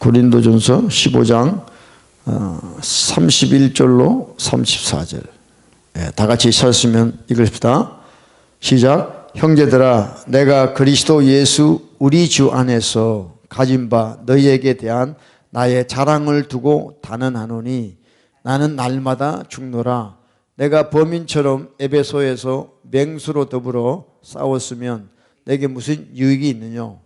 고린도전서 15장 31절로 34절. 다 같이 찾았으면 읽읍시다. 시작. 형제들아, 내가 그리스도 예수 우리 주 안에서 가진 바 너희에게 대한 나의 자랑을 두고 단언하노니 나는 날마다 죽노라. 내가 범인처럼 에베소에서 맹수로 더불어 싸웠으면 내게 무슨 유익이 있느냐.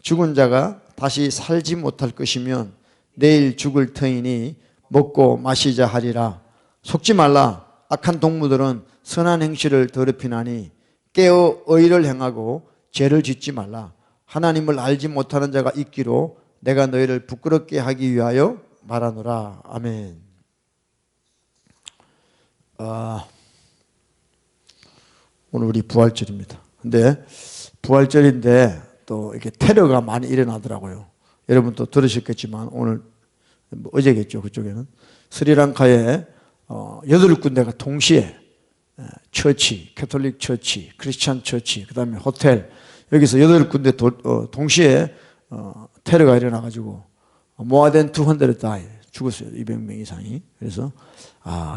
죽은 자가 다시 살지 못할 것이면 내일 죽을 터이니 먹고 마시자 하리라. 속지 말라. 악한 동무들은 선한 행실을 더럽히나니 깨어 의를 행하고 죄를 짓지 말라. 하나님을 알지 못하는 자가 있기로 내가 너희를 부끄럽게 하기 위하여 말하노라. 아멘. 오늘 우리 부활절입니다. 근데 부활절인데 또 이렇게 테러가 많이 일어나더라고요. 여러분 또 들으셨겠지만 오늘 어제겠죠. 그쪽에는 스리랑카에 8군데가 동시에 처치, 캐톨릭 처치, 크리스찬 처치, 그 다음에 호텔, 여기서 8군데 동시에 테러가 일어나가지고 more than 200 die, 죽었어요. 200명 이상이. 그래서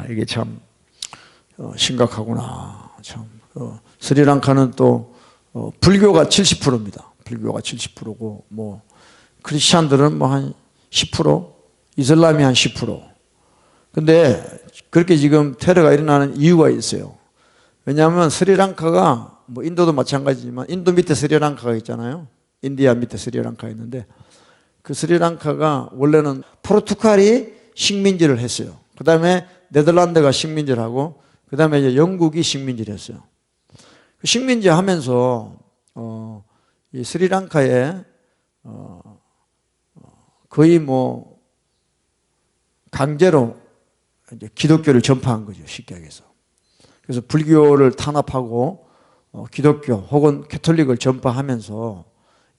이게 참 심각하구나. 참 스리랑카는 또 불교가 70%입니다. 불교가 70%고 뭐 크리스찬들은 뭐 한 10%, 이슬람이 한 10%. 근데 그렇게 지금 테러가 일어나는 이유가 있어요. 왜냐하면 스리랑카가 뭐 인도도 마찬가지지만 인도 밑에 스리랑카가 있잖아요. 인디아 밑에 스리랑카가 있는데 그 스리랑카가 원래는 포르투갈이 식민지를 했어요. 그 다음에 네덜란드가 식민지를 하고 그 다음에 이제 영국이 식민지를 했어요. 그 식민지 하면서 이 스리랑카에 거의 뭐 강제로 이제 기독교를 전파한 거죠. 쉽게 얘기해서. 그래서 불교를 탄압하고 기독교 혹은 캐톨릭을 전파하면서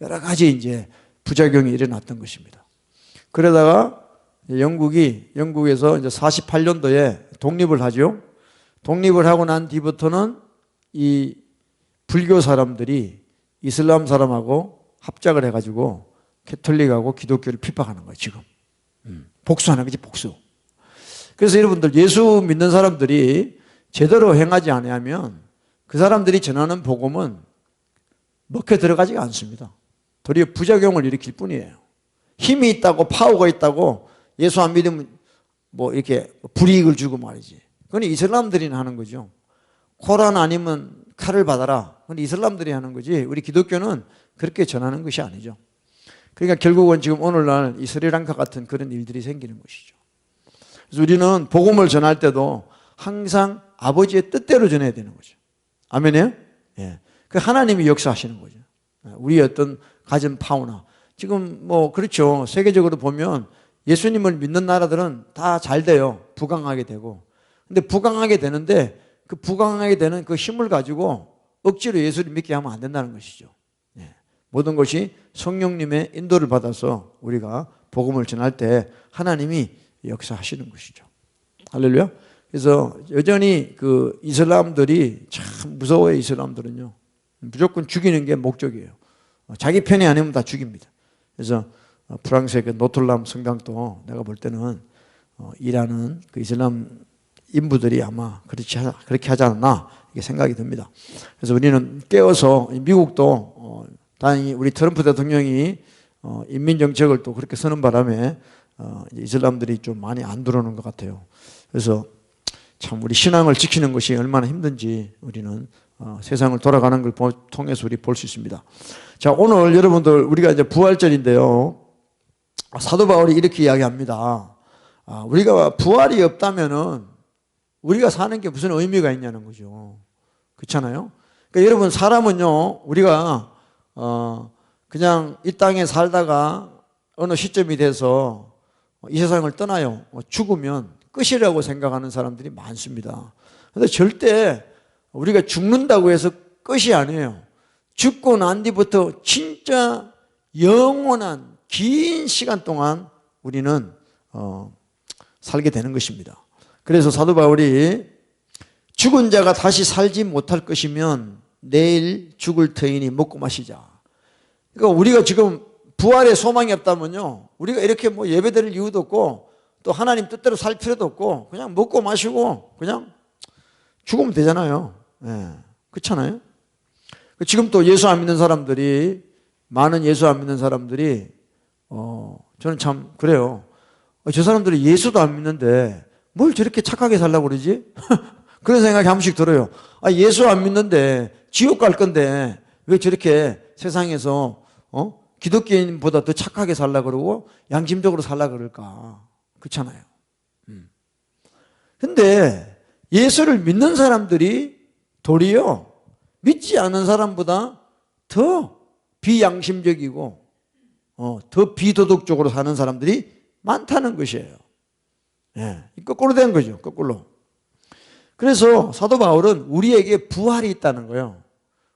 여러 가지 이제 부작용이 일어났던 것입니다. 그러다가 영국에서 이제 48년도에 독립을 하죠. 독립을 하고 난 뒤부터는 이 불교 사람들이 이슬람 사람하고 합작을 해가지고 캐톨릭하고 기독교를 핍박하는 거예요. 지금 복수하는 거지, 복수. 그래서 여러분들 예수 믿는 사람들이 제대로 행하지 않으면 그 사람들이 전하는 복음은 먹혀 들어가지가 않습니다. 도리어 부작용을 일으킬 뿐이에요. 힘이 있다고 파워가 있다고 예수 안 믿으면 뭐 이렇게 불이익을 주고 말이지. 그건 이슬람들이 하는 거죠. 코란 아니면 칼을 받아라. 그건 이슬람들이 하는 거지. 우리 기독교는 그렇게 전하는 것이 아니죠. 그러니까 결국은 지금 오늘날 이 스리랑카 같은 그런 일들이 생기는 것이죠. 그래서 우리는 복음을 전할 때도 항상 아버지의 뜻대로 전해야 되는 거죠. 아멘이에요? 예. 그 하나님이 역사하시는 거죠. 우리의 어떤 가진 파워나. 지금 뭐 그렇죠. 세계적으로 보면 예수님을 믿는 나라들은 다 잘 돼요. 부강하게 되고. 근데 부강하게 되는데 그 부강하게 되는 그 힘을 가지고 억지로 예수를 믿게 하면 안 된다는 것이죠. 예. 모든 것이 성령님의 인도를 받아서 우리가 복음을 전할 때 하나님이 역사하시는 것이죠. 할렐루야. 그래서 여전히 그 이슬람들이 참 무서워요. 이슬람들은요. 무조건 죽이는 게 목적이에요. 자기 편이 아니면 다 죽입니다. 그래서 프랑스의 그 노틀람 성당도 내가 볼 때는 일하는 그 이슬람 인부들이 아마 그렇게 하지 않나 이게 생각이 듭니다. 그래서 우리는 깨어서 미국도 다행히 우리 트럼프 대통령이 인민정책을 또 그렇게 쓰는 바람에 이슬람들이 좀 많이 안 들어오는 것 같아요. 그래서 참 우리 신앙을 지키는 것이 얼마나 힘든지 우리는 세상을 돌아가는 걸 통해서 우리 볼 수 있습니다. 자, 오늘 여러분들 우리가 이제 부활절인데요. 사도 바울이 이렇게 이야기합니다. 우리가 부활이 없다면은 우리가 사는 게 무슨 의미가 있냐는 거죠. 그렇잖아요? 그러니까 여러분 사람은요, 우리가 그냥 이 땅에 살다가 어느 시점이 돼서 이 세상을 떠나요. 죽으면 끝이라고 생각하는 사람들이 많습니다. 그런데 절대 우리가 죽는다고 해서 끝이 아니에요. 죽고 난 뒤부터 진짜 영원한 긴 시간 동안 우리는 살게 되는 것입니다. 그래서 사도 바울이 죽은 자가 다시 살지 못할 것이면 내일 죽을 터이니 먹고 마시자. 그러니까 우리가 지금 부활의 소망이 없다면요, 우리가 이렇게 뭐 예배드릴 이유도 없고 또 하나님 뜻대로 살 필요도 없고 그냥 먹고 마시고 그냥 죽으면 되잖아요. 예, 그렇잖아요. 지금 또 예수 안 믿는 사람들이, 많은 예수 안 믿는 사람들이 저는 참 그래요. 저 사람들이 예수도 안 믿는데 뭘 저렇게 착하게 살려고 그러지? 그런 생각이 한 번씩 들어요. 예수 안 믿는데 지옥 갈 건데 왜 저렇게 세상에서 기독교인보다 더 착하게 살려고 그러고 양심적으로 살려고 그럴까? 그렇잖아요. 근데 예수를 믿는 사람들이 도리어 믿지 않은 사람보다 더 비양심적이고 더 비도덕적으로 사는 사람들이 많다는 것이에요. 예, 거꾸로 된 거죠. 거꾸로. 그래서 사도 바울은 우리에게 부활이 있다는 거예요.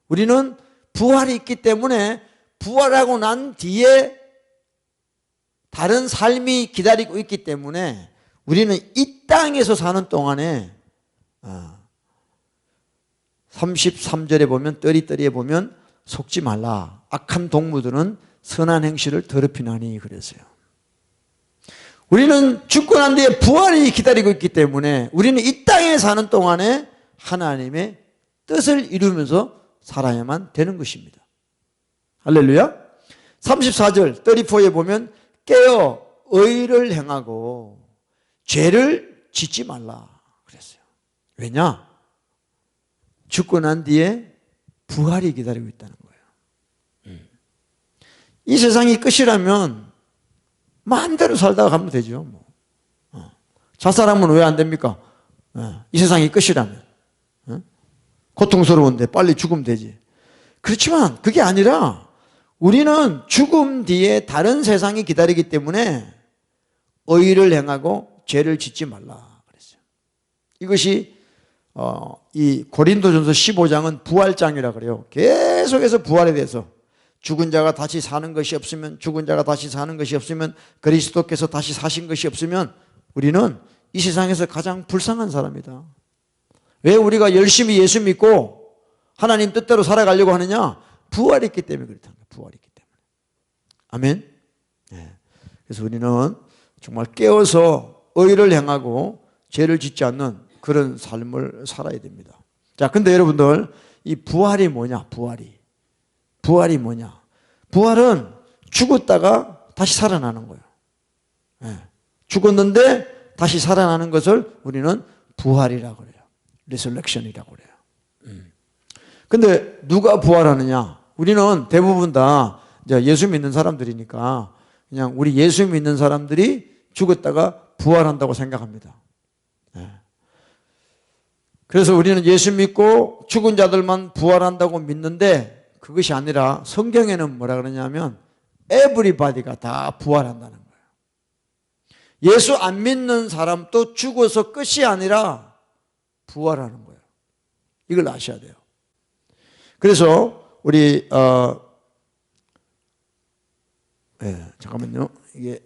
우리는 부활이 있기 때문에 부활하고 난 뒤에 다른 삶이 기다리고 있기 때문에 우리는 이 땅에서 사는 동안에 33절에 보면, 떠리떠리에 보면 속지 말라. 악한 동무들은 선한 행실을 더럽히나니 그랬어요. 우리는 죽고 난 뒤에 부활이 기다리고 있기 때문에 우리는 이 땅에 사는 동안에 하나님의 뜻을 이루면서 살아야만 되는 것입니다. 할렐루야. 34절 떠리포에 보면 깨어 의를 행하고 죄를 짓지 말라 그랬어요. 왜냐? 죽고 난 뒤에 부활이 기다리고 있다는 거예요. 이 세상이 끝이라면 마음대로 살다가 가면 되죠. 자살하면 왜 안 됩니까? 이 세상이 끝이라면. 고통스러운데 빨리 죽으면 되지. 그렇지만 그게 아니라 우리는 죽음 뒤에 다른 세상이 기다리기 때문에 의를 행하고 죄를 짓지 말라 그랬어요. 이것이 이 고린도전서 15장은 부활장이라 그래요. 계속해서 부활에 대해서, 죽은 자가 다시 사는 것이 없으면, 죽은 자가 다시 사는 것이 없으면, 그리스도께서 다시 사신 것이 없으면 우리는 이 세상에서 가장 불쌍한 사람이다. 왜 우리가 열심히 예수 믿고 하나님 뜻대로 살아가려고 하느냐? 부활이 있기 때문에 그렇다는 거예요. 부활이 있기 때문에. 아멘. 네. 그래서 우리는 정말 깨어서 의를 행하고 죄를 짓지 않는 그런 삶을 살아야 됩니다. 자, 근데 여러분들, 이 부활이 뭐냐? 부활이 뭐냐? 부활은 죽었다가 다시 살아나는 거예요. 네. 죽었는데 다시 살아나는 것을 우리는 부활이라고 그래요. 리surrection이라고 그래요. 근데 누가 부활하느냐? 우리는 대부분 다 이제 예수 믿는 사람들이니까 그냥 우리 예수 믿는 사람들이 죽었다가 부활한다고 생각합니다. 네. 그래서 우리는 예수 믿고 죽은 자들만 부활한다고 믿는데 그것이 아니라 성경에는 뭐라 그러냐면 everybody가 다 부활한다는 거예요. 예수 안 믿는 사람도 죽어서 끝이 아니라 부활하는 거예요. 이걸 아셔야 돼요. 그래서 우리 잠깐만요. 이게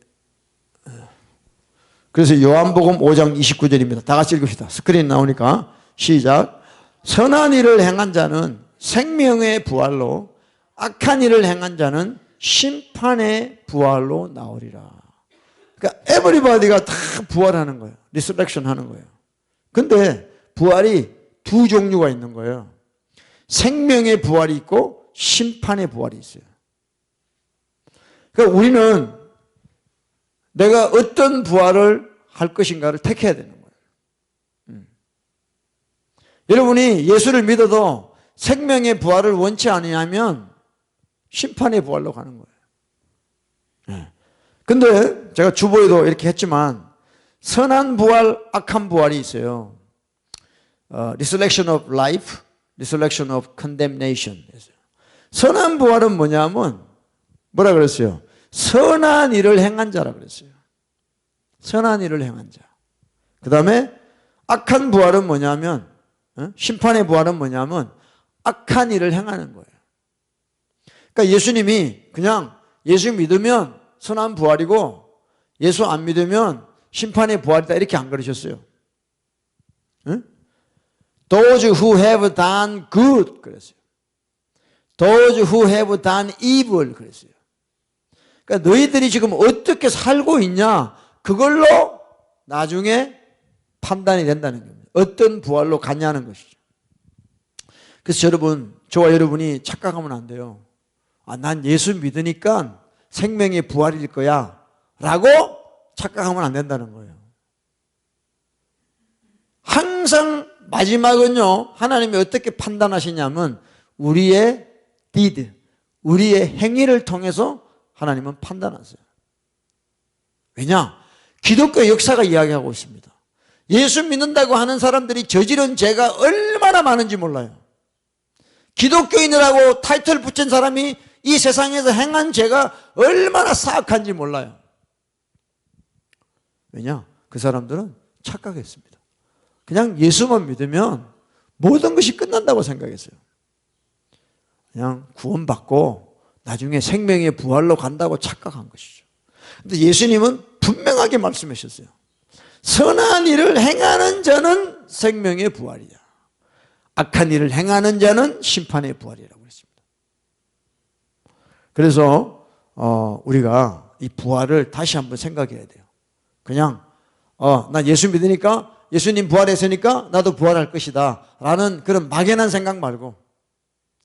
그래서 요한복음 5장 29절입니다. 다 같이 읽읍시다. 스크린 나오니까 시작. 선한 일을 행한 자는 생명의 부활로, 악한 일을 행한 자는 심판의 부활로 나오리라. 그러니까 에브리바디가 다 부활하는 거예요. 리서렉션 하는 거예요. 근데 부활이 두 종류가 있는 거예요. 생명의 부활이 있고 심판의 부활이 있어요. 그러니까 우리는 내가 어떤 부활을 할 것인가를 택해야 되는 거예요. 여러분이 예수를 믿어도 생명의 부활을 원치 않으면 심판의 부활로 가는 거예요. 근데 제가 주보에도 이렇게 했지만 선한 부활, 악한 부활이 있어요. Resurrection of life, Resurrection of condemnation. 선한 부활은 뭐냐면 뭐라 그랬어요? 선한 일을 행한 자라 그랬어요. 선한 일을 행한 자. 그 다음에 악한 부활은 뭐냐면, 심판의 부활은 뭐냐면 악한 일을 행하는 거예요. 그러니까 예수님이 그냥 예수 믿으면 선한 부활이고 예수 안 믿으면 심판의 부활이다 이렇게 안 그러셨어요. Those who have done good 그랬어요. Those who have done evil 그랬어요. 그러니까 너희들이 지금 어떻게 살고 있냐, 그걸로 나중에 판단이 된다는 겁니다. 어떤 부활로 갔냐는 것이죠. 그래서 여러분, 저와 여러분이 착각하면 안 돼요. 난 예수 믿으니까 생명의 부활일 거야 라고 착각하면 안 된다는 거예요. 항상 마지막은요, 하나님이 어떻게 판단하시냐면 우리의 deed, 우리의 행위를 통해서 하나님은 판단하세요. 왜냐? 기독교 역사가 이야기하고 있습니다. 예수 믿는다고 하는 사람들이 저지른 죄가 얼마나 많은지 몰라요. 기독교인이라고 타이틀 붙인 사람이 이 세상에서 행한 죄가 얼마나 사악한지 몰라요. 왜냐? 그 사람들은 착각했습니다. 그냥 예수만 믿으면 모든 것이 끝난다고 생각했어요. 그냥 구원받고 나중에 생명의 부활로 간다고 착각한 것이죠. 근데 예수님은 분명하게 말씀하셨어요. 선한 일을 행하는 자는 생명의 부활이야. 악한 일을 행하는 자는 심판의 부활이라고 그랬습니다. 그래서 우리가 이 부활을 다시 한번 생각해야 돼요. 그냥 나 예수 믿으니까, 예수님 부활했으니까 나도 부활할 것이다 라는 그런 막연한 생각 말고,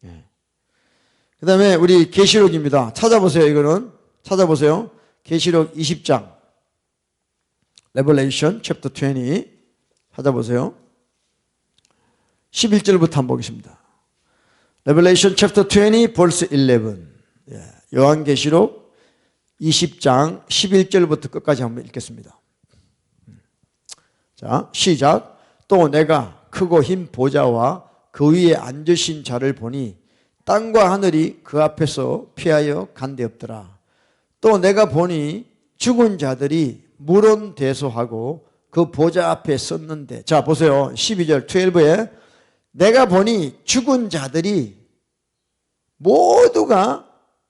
그 다음에 우리 계시록입니다. 찾아보세요. 이거는 찾아보세요. 계시록 20장 Revelation chapter 20 찾아보세요. 11절부터 한번 보겠습니다. Revelation chapter 20 verse 11. 요한계시록 20장 11절부터 끝까지 한번 읽겠습니다. 자, 시작. 또 내가 크고 흰 보좌와 그 위에 앉으신 자를 보니 땅과 하늘이 그 앞에서 피하여 간데 없더라. 또 내가 보니 죽은 자들이 물론대소하고 그 보좌 앞에 섰는데, 자 보세요. 12절 12에 내가 보니 죽은 자들이 모두가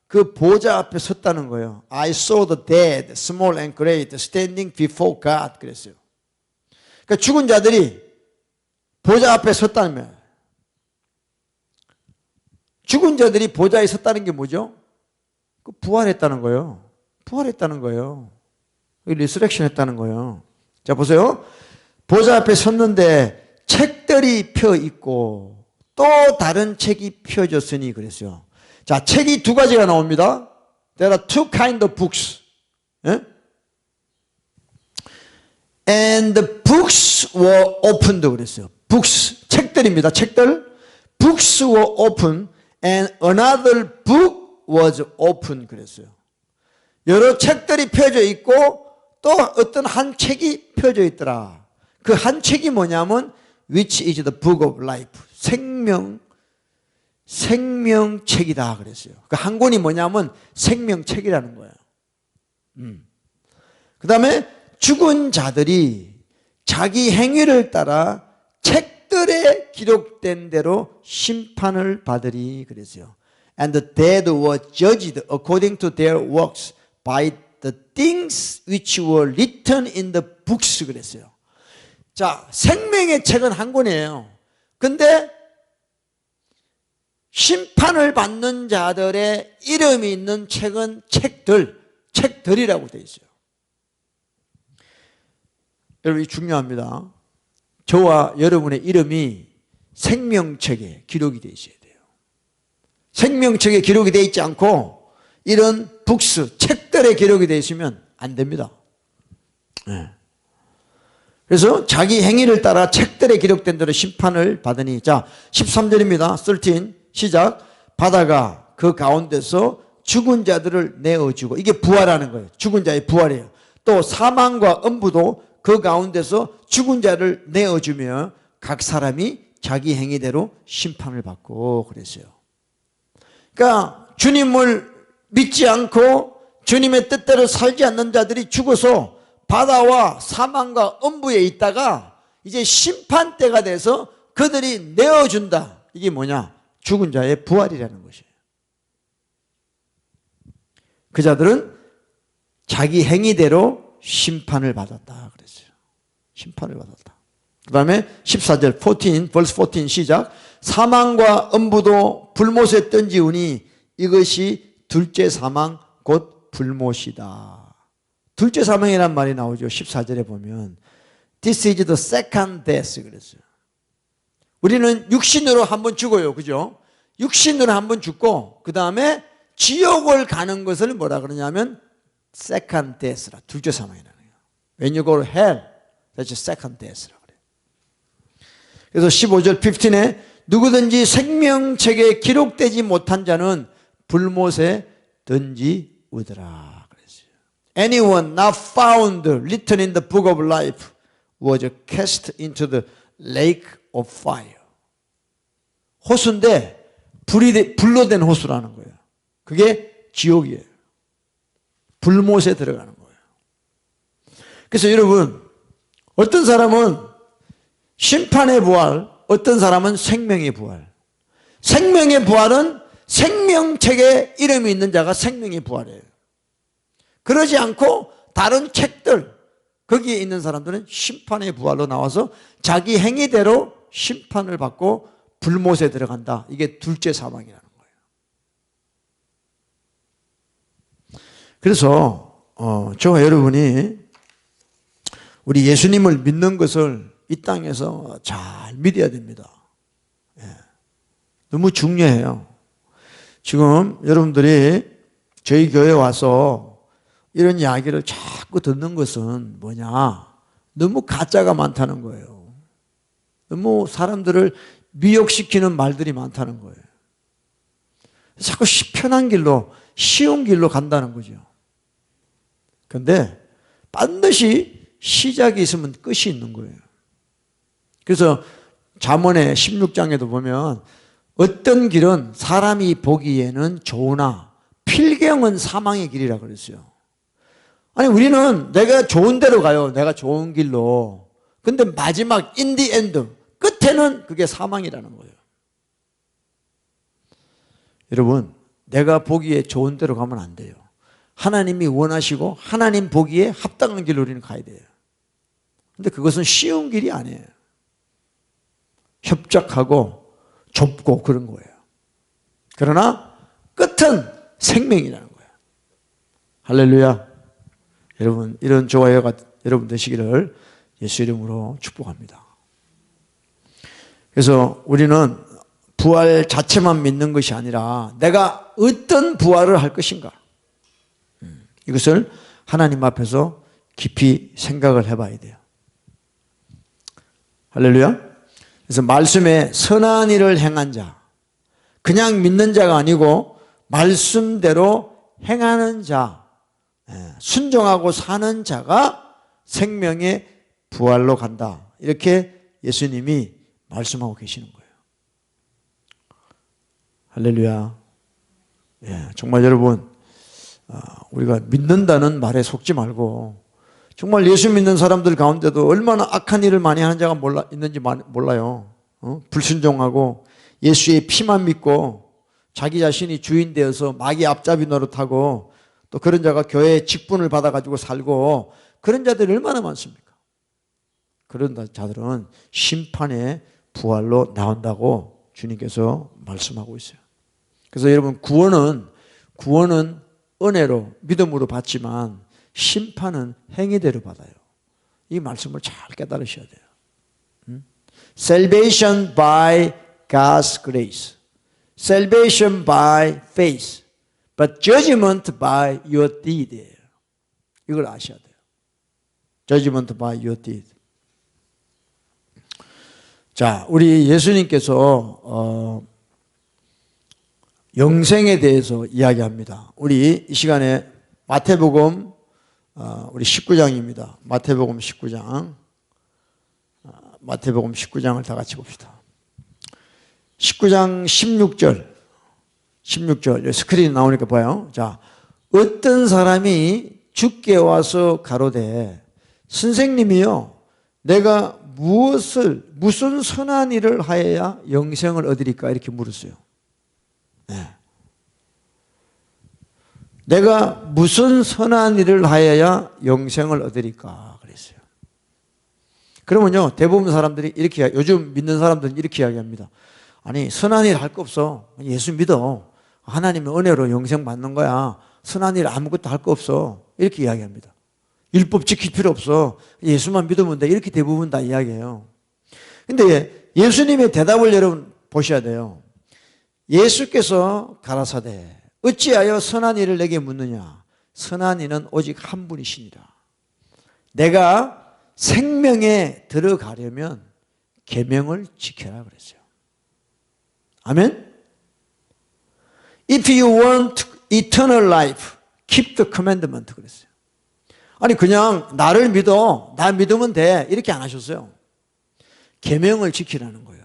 그 보좌 앞에 섰다는 거예요. I saw the dead, small and great, standing before God 그랬어요. 그러니까 죽은 자들이 보좌 앞에 섰다는 거예요. 죽은 자들이 보좌에 섰다는 게 뭐죠? 부활했다는 거예요. 부활했다는 거예요. 리서렉션 했다는 거예요. 자 보세요. 보좌 앞에 섰는데 책들이 펴 있고 또 다른 책이 펴졌으니 그랬어요. 자, 책이 두 가지가 나옵니다. There are two kind of books. And the books were opened 그랬어요. books, 책들입니다. 책들. books were opened and another book was open 그랬어요. 여러 책들이 펴져 있고 또 어떤 한 책이 펴져 있더라. 그 한 책이 뭐냐면 which is the book of life. 생명책이다 그랬어요. 그 한 권이 뭐냐면 생명책이라는 거예요. 그 다음에 죽은 자들이 자기 행위를 따라 책들에 기록된 대로 심판을 받으리 그랬어요. And the dead were judged according to their works by the things which were written in the books 그랬어요. 자, 생명의 책은 한 권이에요. 근데 심판을 받는 자들의 이름이 있는 책은 책들이라고 되어 있어요. 여러분, 이 중요합니다. 저와 여러분의 이름이 생명책에 기록이 되어 있어야 돼요. 생명책에 기록이 되어 있지 않고 이런 북스, 책들에 기록이 되어 있으면 안 됩니다. 그래서 자기 행위를 따라 책들에 기록된 대로 심판을 받으니, 자 13절입니다. 13 시작. 바다가 그 가운데서 죽은 자들을 내어주고, 이게 부활하는 거예요. 죽은 자의 부활이에요. 또 사망과 음부도 그 가운데서 죽은 자를 내어주며 각 사람이 자기 행위대로 심판을 받고 그랬어요. 그러니까 주님을 믿지 않고 주님의 뜻대로 살지 않는 자들이 죽어서 바다와 사망과 음부에 있다가 이제 심판 때가 돼서 그들이 내어준다. 이게 뭐냐? 죽은 자의 부활이라는 것이에요. 그 자들은 자기 행위대로 심판을 받았다 그랬어요. 심판을 받았다. 그 다음에 14절 14 verse 14 시작. 사망과 음부도 불못에 던지우니 이것이 둘째 사망 곧 불못이다. 둘째 사망이란 말이 나오죠. 14절에 보면 This is the second death 그랬어요. 우리는 육신으로 한번 죽어요. 그죠? 육신으로 한번 죽고 그 다음에 지옥을 가는 것을 뭐라 그러냐면 second death라. 둘째 사망이라는 거예요. When you go to hell, that's second death라 그래요. 그래서 15절 15에 누구든지 생명책에 기록되지 못한 자는 불못에 던지우더라 그랬어요. Anyone not found written in the book of life was cast into the lake of fire. 호수인데 불로 된 호수라는 거예요. 그게 지옥이에요. 불못에 들어가는 거예요. 그래서 여러분, 어떤 사람은 심판의 부활, 어떤 사람은 생명의 부활. 생명의 부활은 생명책에 이름이 있는 자가 생명의 부활이에요. 그러지 않고 다른 책들, 거기에 있는 사람들은 심판의 부활로 나와서 자기 행위대로 심판을 받고 불못에 들어간다. 이게 둘째 사망이라는 거예요. 그래서 저와 여러분이 우리 예수님을 믿는 것을 이 땅에서 잘 믿어야 됩니다. 예. 너무 중요해요. 지금 여러분들이 저희 교회에 와서 이런 이야기를 자꾸 듣는 것은 뭐냐? 너무 가짜가 많다는 거예요. 너무 사람들을 미혹시키는 말들이 많다는 거예요. 자꾸 편한 길로, 쉬운 길로 간다는 거죠. 그런데 반드시 시작이 있으면 끝이 있는 거예요. 그래서 잠언의 16장에도 보면 어떤 길은 사람이 보기에는 좋으나 필경은 사망의 길이라 그랬어요. 아니 우리는 내가 좋은 데로 가요. 내가 좋은 길로. 근데 마지막 in the end 끝에는 그게 사망이라는 거예요. 여러분, 내가 보기에 좋은 데로 가면 안 돼요. 하나님이 원하시고 하나님 보기에 합당한 길로 우리는 가야 돼요. 근데 그것은 쉬운 길이 아니에요. 협착하고 좁고 그런 거예요. 그러나 끝은 생명이라는 거예요. 할렐루야. 여러분, 이런 좋아요가 여러분 되시기를 예수 이름으로 축복합니다. 그래서 우리는 부활 자체만 믿는 것이 아니라 내가 어떤 부활을 할 것인가, 이것을 하나님 앞에서 깊이 생각을 해봐야 돼요. 할렐루야. 그래서 말씀에 선한 일을 행한 자, 그냥 믿는 자가 아니고 말씀대로 행하는 자, 순종하고 사는 자가 생명의 부활로 간다. 이렇게 예수님이 말씀하고 계시는 거예요. 할렐루야. 정말 여러분, 우리가 믿는다는 말에 속지 말고 정말 예수 믿는 사람들 가운데도 얼마나 악한 일을 많이 하는 자가 있는지 몰라요. 불순종하고 예수의 피만 믿고 자기 자신이 주인 되어서 마귀 앞잡이 노릇하고 또 그런 자가 교회의 직분을 받아가지고 살고 그런 자들이 얼마나 많습니까? 그런 자들은 심판의 부활로 나온다고 주님께서 말씀하고 있어요. 그래서 여러분, 구원은 은혜로 믿음으로 받지만 심판은 행위대로 받아요. 이 말씀을 잘 깨달으셔야 돼요. Salvation by God's grace. Salvation by faith. But judgment by your deed. 이걸 아셔야 돼요. Judgment by your deed. 자, 우리 예수님께서 영생에 대해서 이야기합니다. 우리 이 시간에 마태복음 우리 19장입니다. 마태복음 19장. 마태복음 19장을 다 같이 봅시다. 19장 16절 스크린 나오니까 봐요. 자, 어떤 사람이 주께 와서 가로되 선생님이요, 내가 무슨 선한 일을 하여야 영생을 얻으리까? 이렇게 물었어요. 내가 무슨 선한 일을 하여야 영생을 얻으리까? 그랬어요. 그러면요, 대부분 사람들이 이렇게, 요즘 믿는 사람들은 이렇게 이야기합니다. 아니, 선한 일 할 거 없어. 예수 믿어. 하나님의 은혜로 영생 받는 거야. 선한 일 아무것도 할 거 없어. 이렇게 이야기합니다. 율법 지킬 필요 없어. 예수만 믿으면 돼. 이렇게 대부분 다 이야기해요. 근데 예수님의 대답을 여러분 보셔야 돼요. 예수께서 가라사대 어찌하여 선한 일을 내게 묻느냐. 선한 이는 오직 한 분이시니라. 내가 생명에 들어가려면 계명을 지켜라 그랬어요. 아멘? If you want eternal life, keep the commandment 그랬어요. 아니 그냥 나를 믿어, 나 믿으면 돼 이렇게 안 하셨어요. 계명을 지키라는 거예요.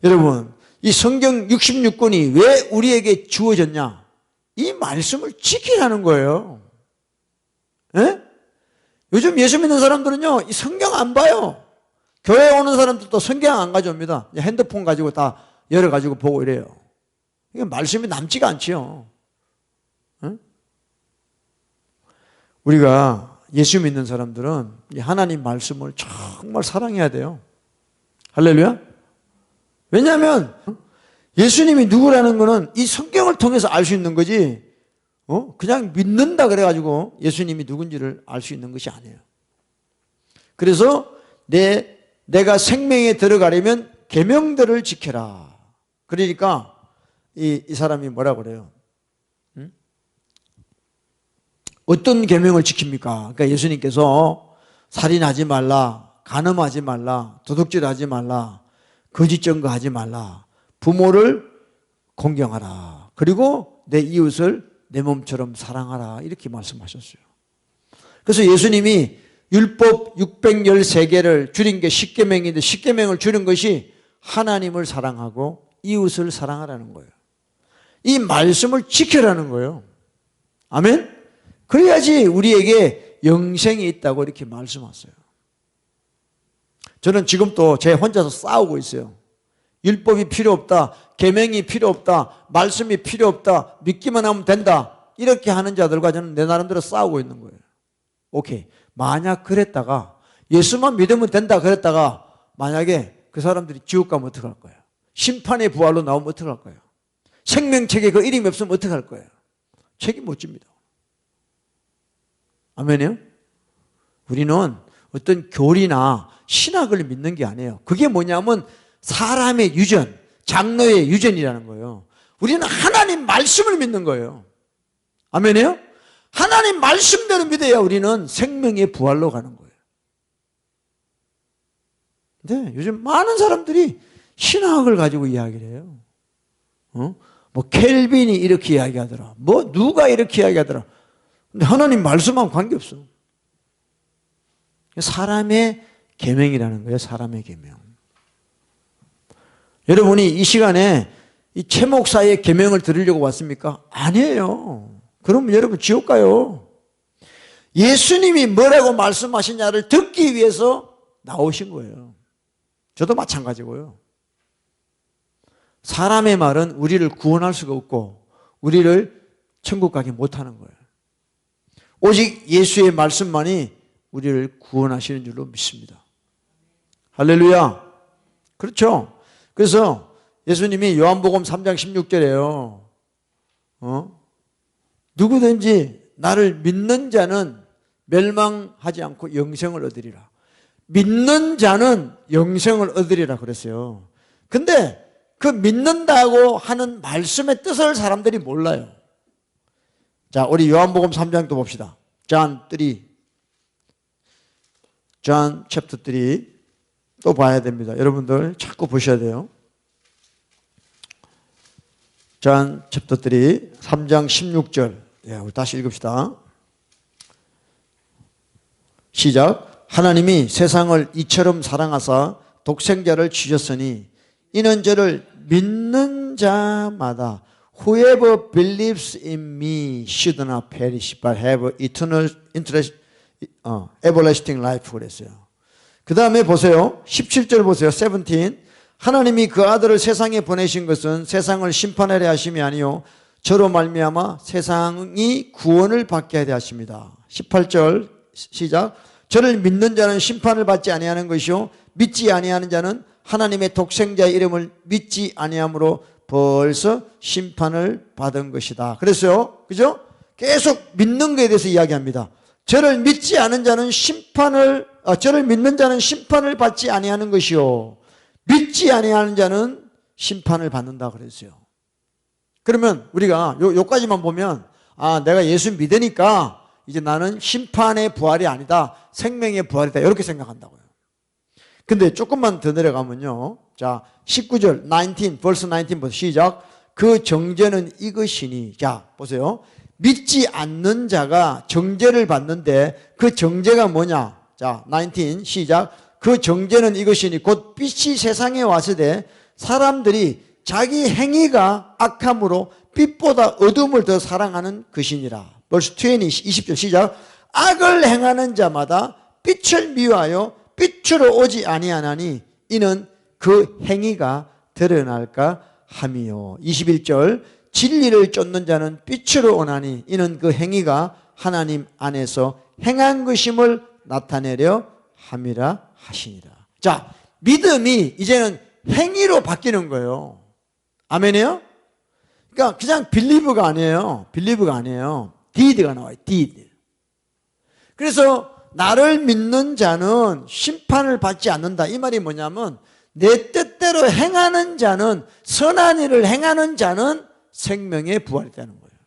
여러분 이 성경 66권이 왜 우리에게 주어졌냐? 이 말씀을 지키라는 거예요. 에? 요즘 예수 믿는 사람들은요 이 성경 안 봐요. 교회 오는 사람들도 성경 안 가져옵니다. 핸드폰 가지고 다 열어가지고 보고 이래요. 이게 말씀이 남지가 않지요. 에? 우리가 예수 믿는 사람들은 하나님 말씀을 정말 사랑해야 돼요. 할렐루야. 왜냐하면 예수님이 누구라는 거는 이 성경을 통해서 알 수 있는 거지 그냥 믿는다 그래가지고 예수님이 누군지를 알 수 있는 것이 아니에요. 그래서 내가 생명에 들어가려면 계명들을 지켜라. 그러니까 이 사람이 뭐라 그래요? 어떤 계명을 지킵니까? 그러니까 예수님께서 살인하지 말라, 간음하지 말라, 도둑질하지 말라, 거짓 증거하지 말라, 부모를 공경하라, 그리고 내 이웃을 내 몸처럼 사랑하라 이렇게 말씀하셨어요. 그래서 예수님이 율법 613개를 줄인 게 10계명인데 10계명을 줄인 것이 하나님을 사랑하고 이웃을 사랑하라는 거예요. 이 말씀을 지켜라는 거예요. 아멘? 그래야지 우리에게 영생이 있다고 이렇게 말씀하세요. 저는 지금도 제 혼자서 싸우고 있어요. 율법이 필요 없다, 계명이 필요 없다, 말씀이 필요 없다, 믿기만 하면 된다 이렇게 하는 자들과 저는 내 나름대로 싸우고 있는 거예요. 오케이. 만약 그랬다가 예수만 믿으면 된다 그랬다가 만약에 그 사람들이 지옥 가면 어떡할 거예요? 심판의 부활로 나오면 어떡할 거예요? 생명책에 그 이름이 없으면 어떡할 거예요? 책임 못 집니다. 아멘이요? 우리는 어떤 교리나 신학을 믿는 게 아니에요. 그게 뭐냐면 사람의 유전, 장로의 유전이라는 거예요. 우리는 하나님 말씀을 믿는 거예요. 아멘이요? 하나님 말씀대로 믿어야 우리는 생명의 부활로 가는 거예요. 근데 요즘 많은 사람들이 신학을 가지고 이야기를 해요. 뭐 켈빈이 이렇게 이야기하더라. 뭐 누가 이렇게 이야기하더라. 근데 하나님 말씀하고 관계없어. 사람의 계명이라는 거예요. 사람의 계명. 여러분이 이 시간에 이 최 목사의 계명을 들으려고 왔습니까? 아니에요. 그럼 여러분 지옥 가요. 예수님이 뭐라고 말씀하시냐를 듣기 위해서 나오신 거예요. 저도 마찬가지고요. 사람의 말은 우리를 구원할 수가 없고 우리를 천국 가게 못하는 거예요. 오직 예수의 말씀만이 우리를 구원하시는 줄로 믿습니다. 할렐루야. 그렇죠. 그래서 예수님이 요한복음 3장 16절에요. 누구든지 나를 믿는 자는 멸망하지 않고 영생을 얻으리라. 믿는 자는 영생을 얻으리라 그랬어요. 근데 그 믿는다고 하는 말씀의 뜻을 사람들이 몰라요. 자, 우리 요한복음 3장도 봅시다. John 3. John chapter 3. 또 봐야 됩니다. 여러분들 자꾸 보셔야 돼요. John chapter 3. 3장 16절. 예, 우리 다시 읽읍시다. 시작. 하나님이 세상을 이처럼 사랑하사 독생자를 주셨으니 이는 저를 믿는 자마다 Whoever believes in me should not perish but have eternal everlasting life 그랬어요. 그 다음에 보세요. 17절 보세요. 17. 하나님이 그 아들을 세상에 보내신 것은 세상을 심판하려 하심이 아니요 저로 말미암아 세상이 구원을 받게 하려 하십니다. 18절 시작. 저를 믿는 자는 심판을 받지 아니하는 것이요 믿지 아니하는 자는 하나님의 독생자의 이름을 믿지 아니함으로 벌써 심판을 받은 것이다. 그랬어요. 그죠? 계속 믿는 것에 대해서 이야기합니다. 저를 믿지 않은 자는 저를 믿는 자는 심판을 받지 아니하는 것이요 믿지 아니하는 자는 심판을 받는다 그랬어요. 그러면 우리가 요까지만 보면 내가 예수 믿으니까 이제 나는 심판의 부활이 아니다, 생명의 부활이다, 이렇게 생각한다고요. 근데 조금만 더 내려가면요, 자 19절 19 verse 19부터 시작. 그 정죄는 이것이니, 자 보세요. 믿지 않는 자가 정죄를 받는데 그 정죄가 뭐냐? 자 19 시작. 그 정죄는 이것이니 곧 빛이 세상에 왔으되 사람들이 자기 행위가 악함으로 빛보다 어둠을 더 사랑하는 것이니라. 벌써 20절 시작. 악을 행하는 자마다 빛을 미워하여 빛으로 오지 아니하나니 이는 그 행위가 드러날까 함이요. 21절 진리를 쫓는 자는 빛으로 오나니 이는 그 행위가 하나님 안에서 행한 것임을 나타내려 함이라 하시니라. 자, 믿음이 이제는 행위로 바뀌는 거예요. 아멘이요? 그러니까 그냥 빌리브가 아니에요. 빌리브가 아니에요. 디드가 나와요. 디드. 그래서 나를 믿는 자는 심판을 받지 않는다. 이 말이 뭐냐면 내 뜻대로 행하는 자는, 선한 일을 행하는 자는 생명의 부활이 되는 거예요.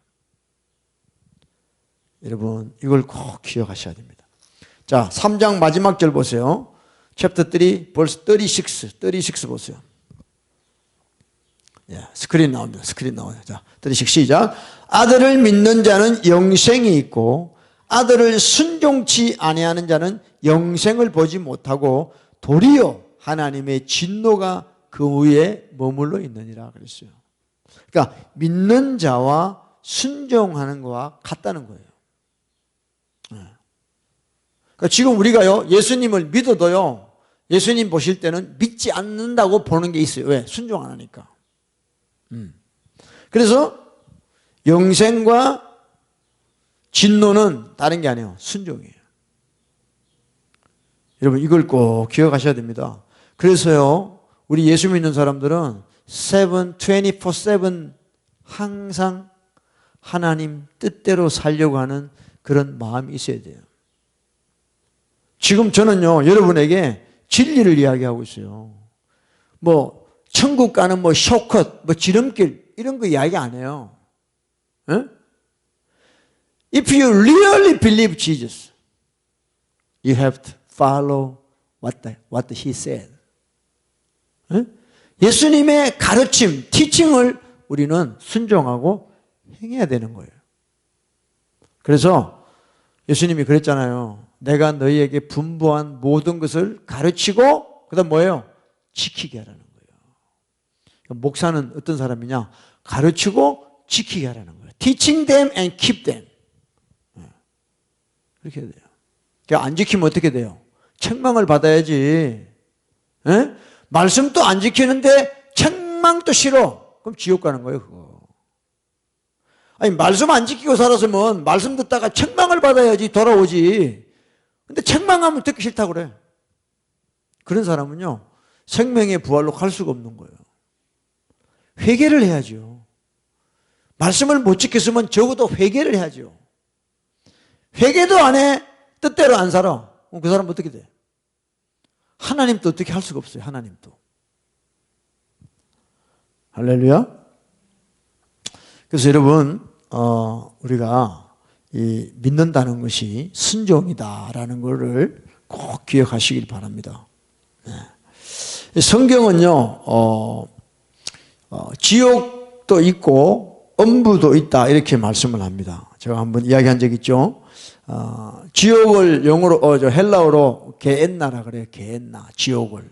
여러분 이걸 꼭 기억하셔야 됩니다. 자 3장 마지막 절 보세요. 챕터 3 verse 36 보세요. 스크린 나옵니다. 스크린 나와요. 자 36 시작. 아들을 믿는 자는 영생이 있고 아들을 순종치 아니하는 자는 영생을 보지 못하고 도리어 하나님의 진노가 그 위에 머물러 있느니라 그랬어요. 그러니까 믿는 자와 순종하는 거와 같다는 거예요. 그러니까 지금 우리가요, 예수님을 믿어도요, 예수님 보실 때는 믿지 않는다고 보는 게 있어요. 왜? 순종 안 하니까. 그래서 영생과 진노는 다른 게 아니에요. 순종이에요. 여러분 이걸 꼭 기억하셔야 됩니다. 그래서요, 우리 예수 믿는 사람들은 24/7 항상 하나님 뜻대로 살려고 하는 그런 마음이 있어야 돼요. 지금 저는요, 여러분에게 진리를 이야기하고 있어요. 뭐 천국 가는 뭐 쇼컷, 뭐 지름길 이런 거 이야기 안 해요. 에? If you really believe Jesus, you have to follow what he said. 에? 예수님의 가르침, 티칭을 우리는 순종하고 행해야 되는 거예요. 그래서 예수님이 그랬잖아요. 내가 너희에게 분부한 모든 것을 가르치고 그다음 뭐예요? 지키게 하라는 거예요. 목사는 어떤 사람이냐? 가르치고 지키게 하라는 거예요. Teaching them and keep them. 그렇게 해야 돼요. 안 지키면 어떻게 돼요? 책망을 받아야지. 에? 말씀도 안 지키는데 책망도 싫어. 그럼 지옥 가는 거예요, 그거. 아니, 말씀 안 지키고 살았으면 말씀 듣다가 책망을 받아야지 돌아오지. 근데 책망하면 듣기 싫다고 그래. 그런 사람은요, 생명의 부활로 갈 수가 없는 거예요. 회개를 해야죠. 말씀을 못 지켰으면 적어도 회개를 해야죠. 회개도 안 해, 뜻대로 안 살아. 그럼 그 사람은 어떻게 돼? 하나님도 어떻게 할 수가 없어요, 하나님도. 할렐루야. 그래서 여러분, 우리가 이 믿는다는 것이 순종이다라는 것을 꼭 기억하시길 바랍니다. 성경은요, 지옥도 있고 엄부도 있다 이렇게 말씀을 합니다. 제가 한번 이야기한 적 있죠. 지옥을 영어로 헬라어로 게엔나라 그래요. 게엔나, 지옥을.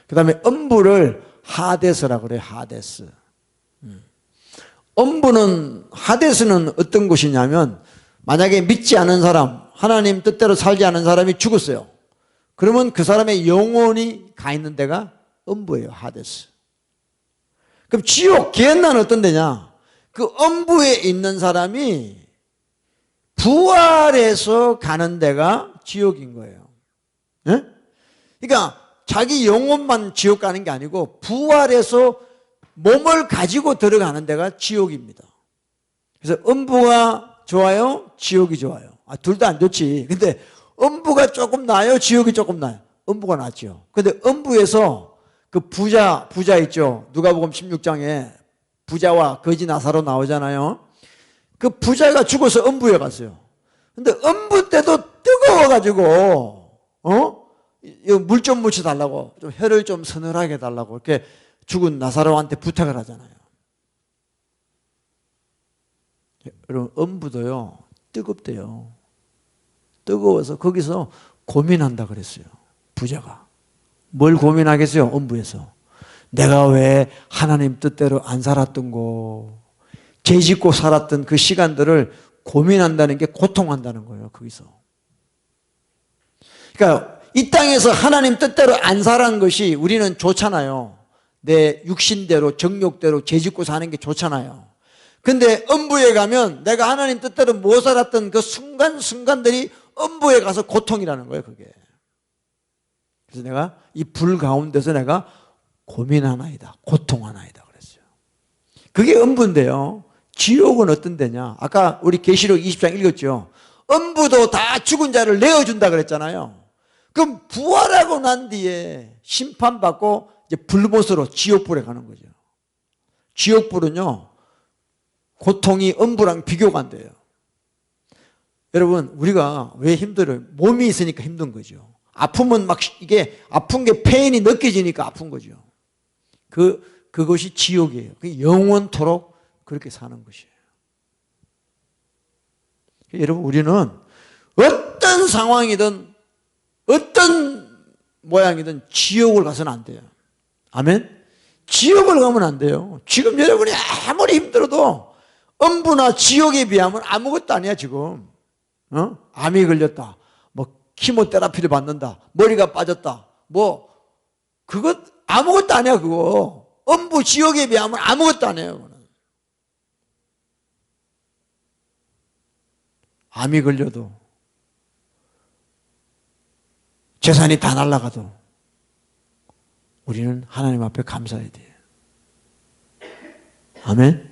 그 다음에 엄부를 하데스라 그래요. 하데스. 엄부는, 하데스는 어떤 곳이냐면, 만약에 믿지 않은 사람, 하나님 뜻대로 살지 않은 사람이 죽었어요. 그러면 그 사람의 영혼이 가 있는 데가 엄부예요. 하데스. 그럼 지옥, 게엔나는 어떤 데냐? 그 엄부에 있는 사람이 부활해서 가는 데가 지옥인 거예요. 네? 그러니까 자기 영혼만 지옥 가는 게 아니고 부활해서 몸을 가지고 들어가는 데가 지옥입니다. 그래서 음부와 좋아요? 지옥이 좋아요? 둘 다 안 좋지. 근데 음부가 조금 나아요? 지옥이 조금 나아요? 음부가 낫죠. 근데 음부에서 그 부자 있죠. 누가복음 16장에 부자와 거지 나사로 나오잖아요. 그 부자가 죽어서 음부에 갔어요. 근데 음부 때도 뜨거워가지고 물 좀 묻혀달라고, 좀 혀를 좀 서늘하게 해달라고 이렇게 죽은 나사로한테 부탁을 하잖아요. 여러분, 음부도요 뜨겁대요. 뜨거워서 거기서 고민한다 그랬어요. 부자가 뭘 고민하겠어요? 음부에서 내가 왜 하나님 뜻대로 안 살았던고, 죄 짓고 살았던 그 시간들을 고민한다는 게 고통한다는 거예요. 거기서. 그러니까 이 땅에서 하나님 뜻대로 안 살아는 것이 우리는 좋잖아요. 내 육신대로 정욕대로 죄 짓고 사는 게 좋잖아요. 근데 음부에 가면 내가 하나님 뜻대로 못 살았던 그 순간순간들이 음부에 가서 고통이라는 거예요. 그게. 그래서 내가 이 불 가운데서 내가 고민하나이다, 고통하나이다 그랬어요. 그게 음부인데요. 지옥은 어떤 데냐? 아까 우리 계시록 20장 읽었죠. 음부도 다 죽은 자를 내어준다 그랬잖아요. 그럼 부활하고 난 뒤에 심판받고 이제 불못으로 지옥불에 가는 거죠. 지옥불은요, 고통이 음부랑 비교가 안 돼요. 여러분, 우리가 왜 힘들어요? 몸이 있으니까 힘든 거죠. 아프면 막 이게 아픈 게 페인이 느껴지니까 아픈 거죠. 그것이 지옥이에요. 영원토록 그렇게 사는 것이에요. 여러분, 우리는 어떤 상황이든 어떤 모양이든 지옥을 가서는 안 돼요. 아멘? 지옥을 가면 안 돼요. 지금 여러분이 아무리 힘들어도 음부나 지옥에 비하면 아무것도 아니야 지금. 암이 걸렸다, 뭐 키모테라피를 받는다, 머리가 빠졌다, 뭐 그것 아무것도 아니야. 그거 음부 지옥에 비하면 아무것도 아니에요. 그거는. 암이 걸려도, 재산이 다 날아가도 우리는 하나님 앞에 감사해야 돼요. 아멘?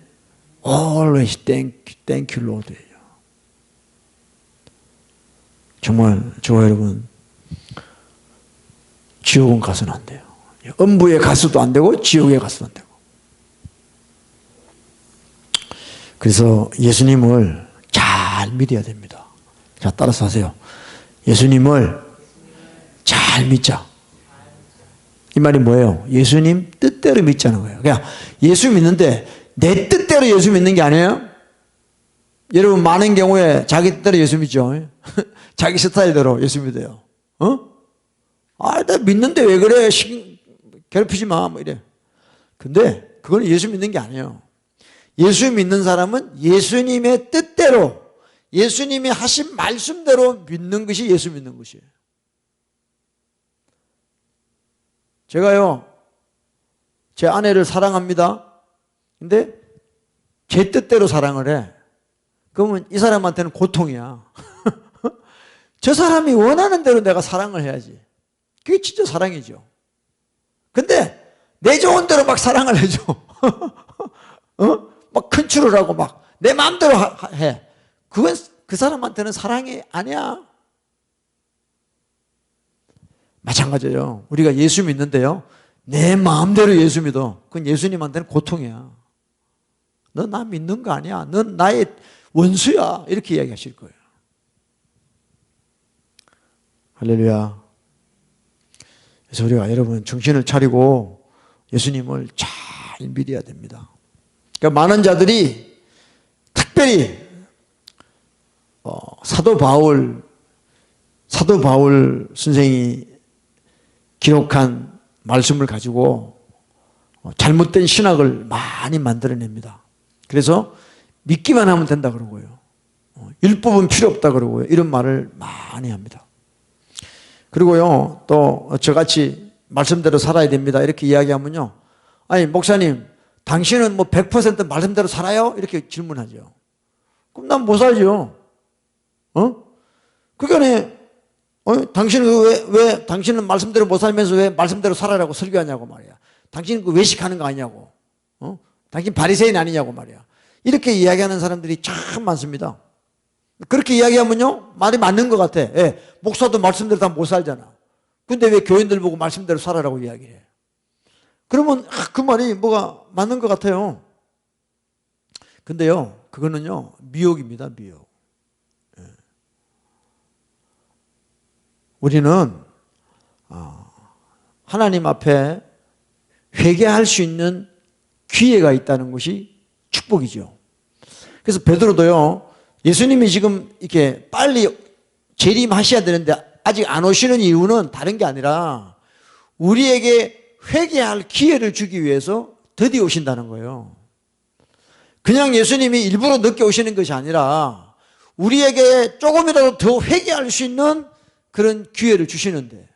Always thank you Lord. 정말 저와 여러분, 지옥은 가서는 안 돼요. 음부에 가서도 안 되고 지옥에 가서도 안 되고. 그래서 예수님을 잘 믿어야 됩니다. 자, 따라서 하세요. 예수님을 잘 믿자. 이 말이 뭐예요? 예수님 뜻대로 믿자는 거예요. 그냥 예수 믿는데 내 뜻대로 예수 믿는 게 아니에요. 여러분, 많은 경우에 자기 뜻대로 예수 믿죠. 자기 스타일대로 예수 믿어요. 나 믿는데 왜 그래? 괴롭히지 마. 뭐 이래. 근데 그건 예수 믿는 게 아니에요. 예수 믿는 사람은 예수님의 뜻대로, 예수님이 하신 말씀대로 믿는 것이 예수 믿는 것이에요. 제가요, 제 아내를 사랑합니다. 근데 제 뜻대로 사랑을 해. 그러면 이 사람한테는 고통이야. 저 사람이 원하는 대로 내가 사랑을 해야지. 그게 진짜 사랑이죠. 근데 내 좋은 대로 막 사랑을 해줘. 막 컨트롤 하고 막 내 마음대로 해. 그건 그 사람한테는 사랑이 아니야. 마찬가지예요. 우리가 예수 믿는데요, 내 마음대로 예수 믿어. 그건 예수님한테는 고통이야. 너 나 믿는 거 아니야. 넌 나의 원수야. 이렇게 이야기하실 거예요. 할렐루야. 그래서 우리가 여러분 정신을 차리고 예수님을 잘 믿어야 됩니다. 그러니까 많은 자들이 특별히 사도 바울 선생이 기록한 말씀을 가지고 잘못된 신학을 많이 만들어냅니다. 그래서 믿기만 하면 된다 그러고요, 율법은 필요 없다 그러고요, 이런 말을 많이 합니다. 그리고요, 또 저같이 말씀대로 살아야 됩니다 이렇게 이야기하면요, 아니 목사님 당신은 뭐 100% 말씀대로 살아요? 이렇게 질문하죠. 그럼 난 못 살죠. 그러니까 당신은 왜 당신은 말씀대로 못 살면서 왜 말씀대로 살아라고 설교하냐고 말이야. 당신은 그 외식하는 거 아니냐고. 당신 바리새인 아니냐고 말이야. 이렇게 이야기하는 사람들이 참 많습니다. 그렇게 이야기하면요, 말이 맞는 것 같아. 예, 목사도 말씀대로 다 못 살잖아. 근데 왜 교인들 보고 말씀대로 살아라고 이야기해? 그러면 그 말이 뭐가 맞는 것 같아요. 근데요, 그거는요, 미혹입니다, 미혹. 예. 우리는 하나님 앞에 회개할 수 있는 기회가 있다는 것이 축복이죠. 그래서 베드로도요, 예수님이 지금 이렇게 빨리 재림하셔야 되는데 아직 안 오시는 이유는 다른 게 아니라 우리에게 회개할 기회를 주기 위해서 드디어 오신다는 거예요. 그냥 예수님이 일부러 늦게 오시는 것이 아니라 우리에게 조금이라도 더 회개할 수 있는 그런 기회를 주시는데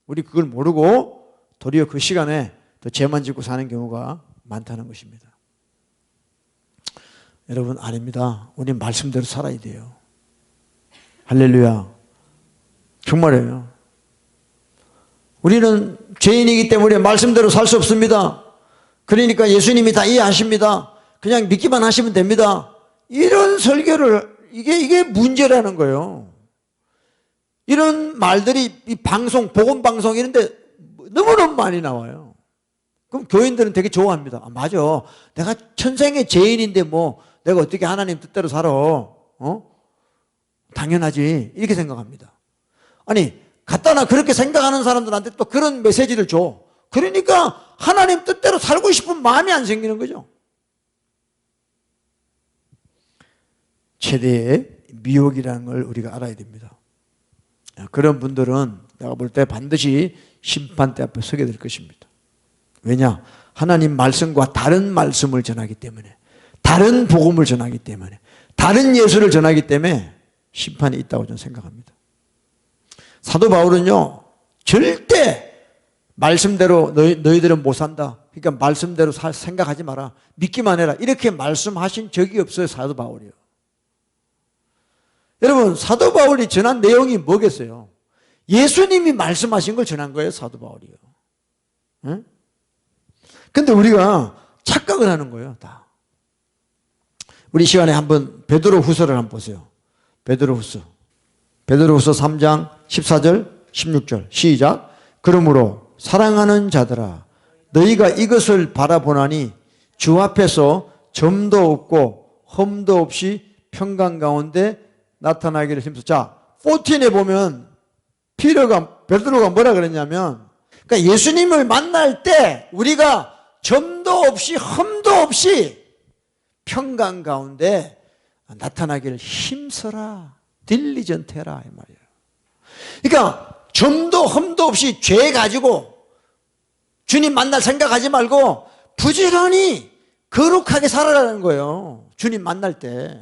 우리 그걸 모르고 도리어 그 시간에 더 죄만 짓고 사는 경우가 많다는 것입니다. 여러분, 아닙니다. 우리 말씀대로 살아야 돼요. 할렐루야. 정말이에요. 우리는 죄인이기 때문에 말씀대로 살 수 없습니다. 그러니까 예수님이 다 이해하십니다. 그냥 믿기만 하시면 됩니다. 이런 설교를, 이게 문제라는 거예요. 이런 말들이 이 방송, 복음방송 이런데 너무너무 많이 나와요. 그럼 교인들은 되게 좋아합니다. 아, 맞아. 내가 천생의 죄인인데 뭐 내가 어떻게 하나님 뜻대로 살아? 당연하지. 이렇게 생각합니다. 아니, 갖다나 그렇게 생각하는 사람들한테 또 그런 메시지를 줘. 그러니까 하나님 뜻대로 살고 싶은 마음이 안 생기는 거죠. 최대의 미혹이라는 걸 우리가 알아야 됩니다. 그런 분들은 내가 볼 때 반드시 심판대 앞에 서게 될 것입니다. 왜냐? 하나님 말씀과 다른 말씀을 전하기 때문에, 다른 복음을 전하기 때문에, 다른 예수를 전하기 때문에 심판이 있다고 저는 생각합니다. 사도 바울은요, 절대 말씀대로 너희들은 못 산다. 그러니까 말씀대로 생각하지 마라. 믿기만 해라. 이렇게 말씀하신 적이 없어요, 사도 바울이요. 여러분, 사도 바울이 전한 내용이 뭐겠어요? 예수님이 말씀하신 걸 전한 거예요, 사도 바울이요. 응? 근데 우리가 착각을 하는 거예요, 다. 우리 시간에 한번 베드로 후서를 한번 보세요. 베드로 후서 3장 14절 16절 시작. 그러므로 사랑하는 자들아, 너희가 이것을 바라보나니 주 앞에서 점도 없고 흠도 없이 평강 가운데 나타나기를 힘써. 자, 14에 보면 베드로가 뭐라 그랬냐면, 그러니까 예수님을 만날 때 우리가 점도 없이 흠도 없이 평강 가운데 나타나기를 힘써라. 딜리전트해라 이 말이에요. 그러니까 점도 흠도 없이 죄 가지고 주님 만날 생각하지 말고 부지런히 거룩하게 살아라는 거예요. 주님 만날 때.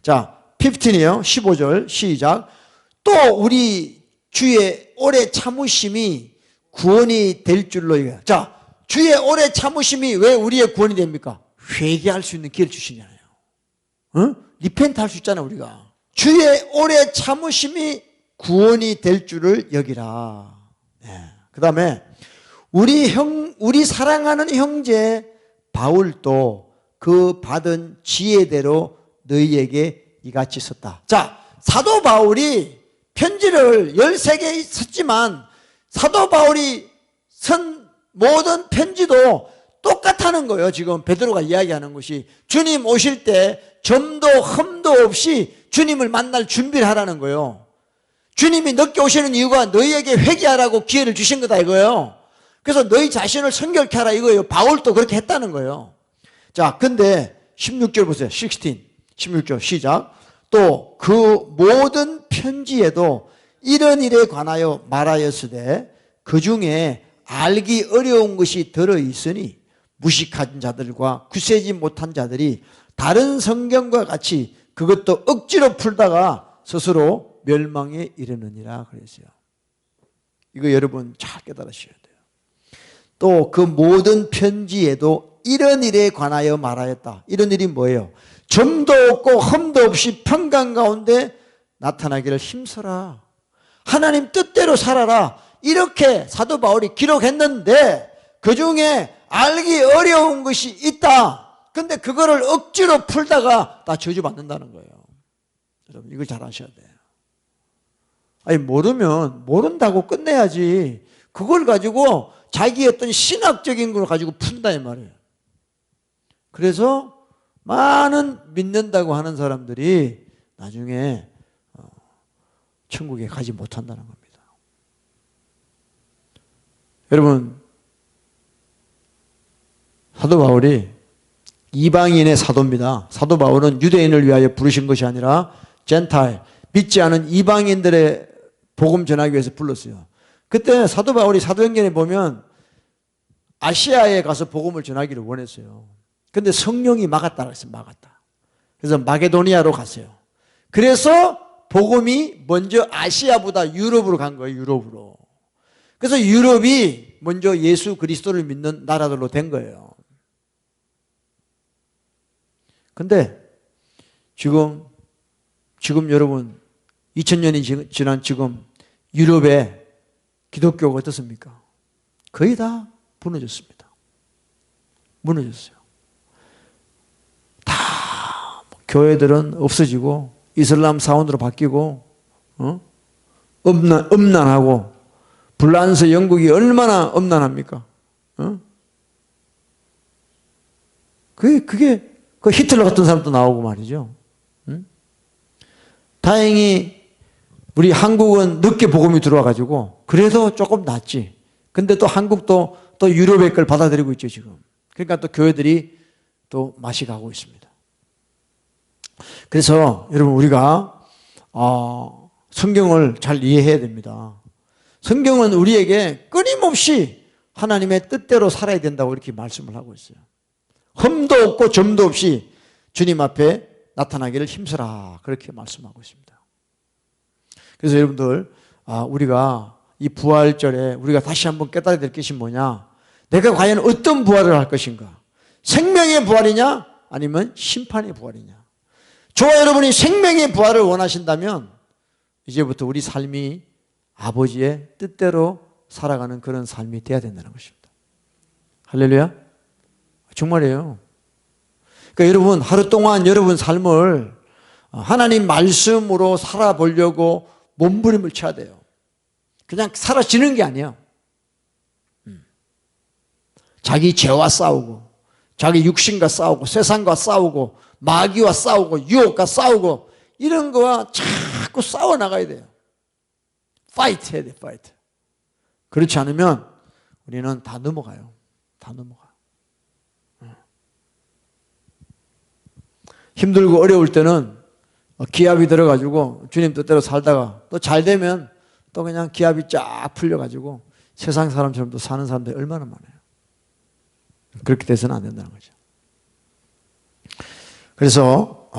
자, 15이에요. 15절 시작. 또 우리 주의 오래 참으심이 구원이 될 줄로. 자, 주의 오래 참으심이 왜 우리의 구원이 됩니까? 회개할 수 있는 기회를 주시잖아요. 리펜트 할 수 있잖아요, 우리가. 주의 오래 참으심이 구원이 될 줄을 여기라. 네. 그 다음에 우리 사랑하는 형제 바울도 그 받은 지혜대로 너희에게 이같이 썼다. 자, 사도 바울이 편지를 13개 썼지만 사도 바울이 쓴 모든 편지도 똑같다는 거예요. 지금 베드로가 이야기하는 것이 주님 오실 때 점도 흠도 없이 주님을 만날 준비를 하라는 거예요. 주님이 늦게 오시는 이유가 너희에게 회개하라고 기회를 주신 거다 이거예요. 그래서 너희 자신을 성결케 하라 이거예요. 바울도 그렇게 했다는 거예요. 자, 근데 16절 보세요. 16절 시작. 또 그 모든 편지에도 이런 일에 관하여 말하였으되 그 중에 알기 어려운 것이 들어있으니 무식한 자들과 구세지 못한 자들이 다른 성경과 같이 그것도 억지로 풀다가 스스로 멸망에 이르느니라 그랬어요. 이거 여러분 잘 깨달으셔야 돼요. 또 그 모든 편지에도 이런 일에 관하여 말하였다. 이런 일이 뭐예요? 점도 없고 흠도 없이 평강 가운데 나타나기를 힘써라. 하나님 뜻대로 살아라. 이렇게 사도 바울이 기록했는데 그 중에 알기 어려운 것이 있다. 근데 그거를 억지로 풀다가 다 저주받는다는 거예요. 여러분 이걸 잘 아셔야 돼요. 아니 모르면 모른다고 끝내야지 그걸 가지고 자기 어떤 신학적인 걸 가지고 푼다 이 말이에요. 그래서 많은 믿는다고 하는 사람들이 나중에 천국에 가지 못한다는 겁니다. 여러분 사도 바울이 이방인의 사도입니다. 사도 바울은 유대인을 위하여 부르신 것이 아니라 젠타일, 믿지 않은 이방인들의 복음 전하기 위해서 불렀어요. 그때 사도 바울이 사도행전에 보면 아시아에 가서 복음을 전하기를 원했어요. 근데 성령이 막았다 그랬어요. 막았다. 그래서 마게도니아로 갔어요. 그래서 복음이 먼저 아시아보다 유럽으로 간 거예요. 유럽으로. 그래서 유럽이 먼저 예수 그리스도를 믿는 나라들로 된 거예요. 근데 지금 여러분 2000년이 지난 지금 유럽의 기독교가 어떻습니까? 거의 다 무너졌습니다. 무너졌어요. 다 교회들은 없어지고 이슬람 사원으로 바뀌고 음란하고 불란서 영국이 얼마나 음란합니까? 그게 그 히틀러 같은 사람도 나오고 말이죠. 다행히 우리 한국은 늦게 복음이 들어와가지고 그래서 조금 낫지. 근데 또 한국도 또 유럽의 걸 받아들이고 있죠 지금. 그러니까 또 교회들이 또 맛이 가고 있습니다. 그래서 여러분 우리가 성경을 잘 이해해야 됩니다. 성경은 우리에게 끊임없이 하나님의 뜻대로 살아야 된다고 이렇게 말씀을 하고 있어요. 흠도 없고 점도 없이 주님 앞에 나타나기를 힘쓰라 그렇게 말씀하고 있습니다. 그래서 여러분들 우리가 이 부활절에 우리가 다시 한번 깨달아야 될 것이 뭐냐, 내가 과연 어떤 부활을 할 것인가, 생명의 부활이냐 아니면 심판의 부활이냐. 저와 여러분이 생명의 부활을 원하신다면 이제부터 우리 삶이 아버지의 뜻대로 살아가는 그런 삶이 돼야 된다는 것입니다. 할렐루야. 정말이에요. 그러니까 여러분 하루 동안 여러분 삶을 하나님 말씀으로 살아보려고 몸부림을 쳐야 돼요. 그냥 사라지는 게 아니에요. 자기 죄와 싸우고 자기 육신과 싸우고 세상과 싸우고 마귀와 싸우고 유혹과 싸우고 이런 거와 자꾸 싸워나가야 돼요. 파이트 해야 돼. 파이트. 그렇지 않으면 우리는 다 넘어가요. 다 넘어가. 힘들고 어려울 때는 기압이 들어가지고 주님 뜻대로 살다가 또 잘 되면 또 그냥 기압이 쫙 풀려가지고 세상 사람처럼 또 사는 사람들이 얼마나 많아요. 그렇게 돼서는 안 된다는 거죠. 그래서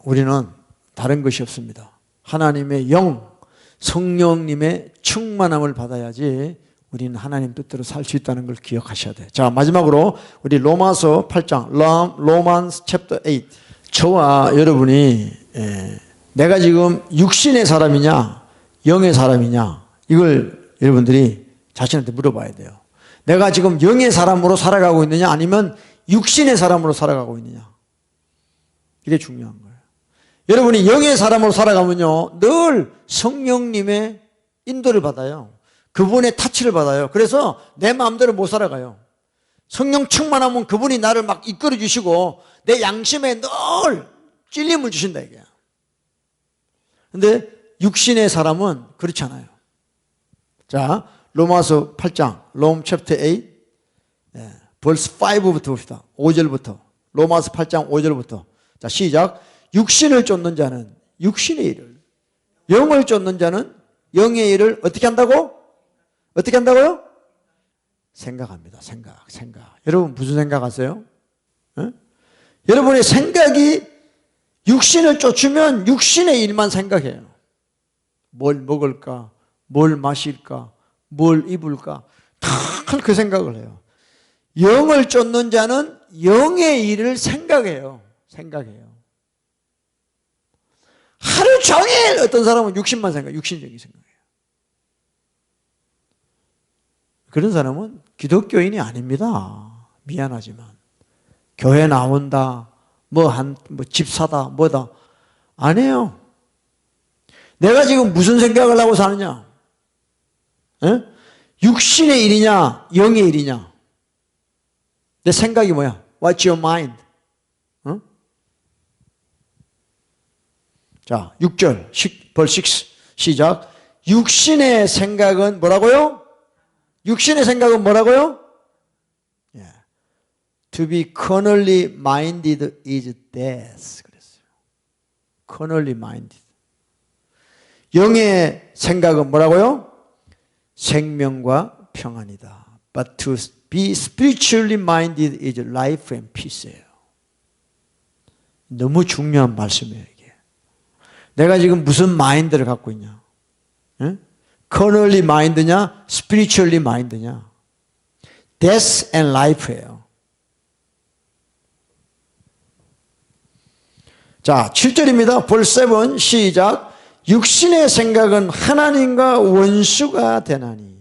우리는 다른 것이 없습니다. 하나님의 영, 성령님의 충만함을 받아야지 우리는 하나님 뜻대로 살 수 있다는 걸 기억하셔야 돼요. 자, 마지막으로 우리 로마서 8장, Romans chapter 8. 저와 여러분이 내가 지금 육신의 사람이냐 영의 사람이냐 이걸 여러분들이 자신한테 물어봐야 돼요. 내가 지금 영의 사람으로 살아가고 있느냐 아니면 육신의 사람으로 살아가고 있느냐. 이게 중요한 거예요. 여러분이 영의 사람으로 살아가면요 늘 성령님의 인도를 받아요. 그분의 타치를 받아요. 그래서 내 마음대로 못 살아가요. 성령 충만하면 그분이 나를 막 이끌어 주시고 내 양심에 늘 찔림을 주신다 이게. 근데 육신의 사람은 그렇지 않아요. 자, 로마서 8장, Rome chapter 8, verse 5부터 봅시다. 5절부터. 로마서 8장 5절부터. 자, 시작. 육신을 쫓는 자는 육신의 일을, 영을 쫓는 자는 영의 일을 어떻게 한다고? 어떻게 한다고요? 생각합니다. 생각. 여러분 무슨 생각하세요? 여러분의 생각이 육신을 쫓으면 육신의 일만 생각해요. 뭘 먹을까? 뭘 마실까? 뭘 입을까? 다 그 생각을 해요. 영을 쫓는 자는 영의 일을 생각해요. 하루 종일 어떤 사람은 육신만 생각해요. 육신적인 생각해요. 그런 사람은 기독교인이 아닙니다. 미안하지만. 교회 나온다, 뭐 집사다, 뭐다. 아니에요. 내가 지금 무슨 생각을 하고 사느냐? 에? 육신의 일이냐, 영의 일이냐? 내 생각이 뭐야? What's your mind? 어? 자, 6절, verse 6 시작. 육신의 생각은 뭐라고요? 육신의 생각은 뭐라고요? Yeah. To be carnally minded is death. 그랬어요. carnally minded. 영의 생각은 뭐라고요? 생명과 평안이다. But to be spiritually minded is life and peace예요. 너무 중요한 말씀이에요, 이게. 내가 지금 무슨 마인드를 갖고 있냐? 예? carnally mind냐? spiritually mind냐? death and life예요. 자, 7절입니다. verse 7 시작. 육신의 생각은 하나님과 원수가 되나니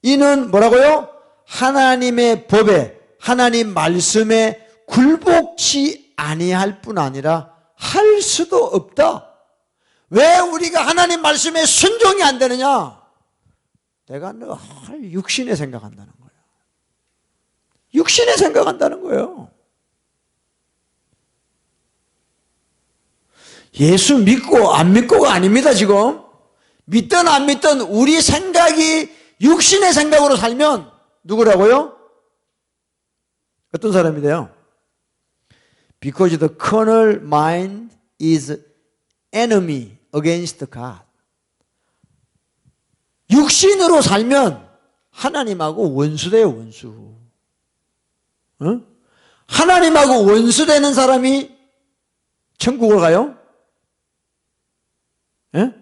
이는 뭐라고요? 하나님의 법에 하나님 말씀에 굴복치 아니할 뿐 아니라 할 수도 없다. 왜 우리가 하나님 말씀에 순종이 안 되느냐? 내가 늘 육신에 생각한다는 거예요. 육신에 생각한다는 거예요. 예수 믿고 안 믿고가 아닙니다, 지금. 믿든 안 믿든 우리 생각이 육신의 생각으로 살면 누구라고요? 어떤 사람이 돼요? Because the carnal mind is enemy against God. 육신으로 살면 하나님하고 원수돼요, 원수. 어? 하나님하고 원수되는 사람이 천국을 가요? 예?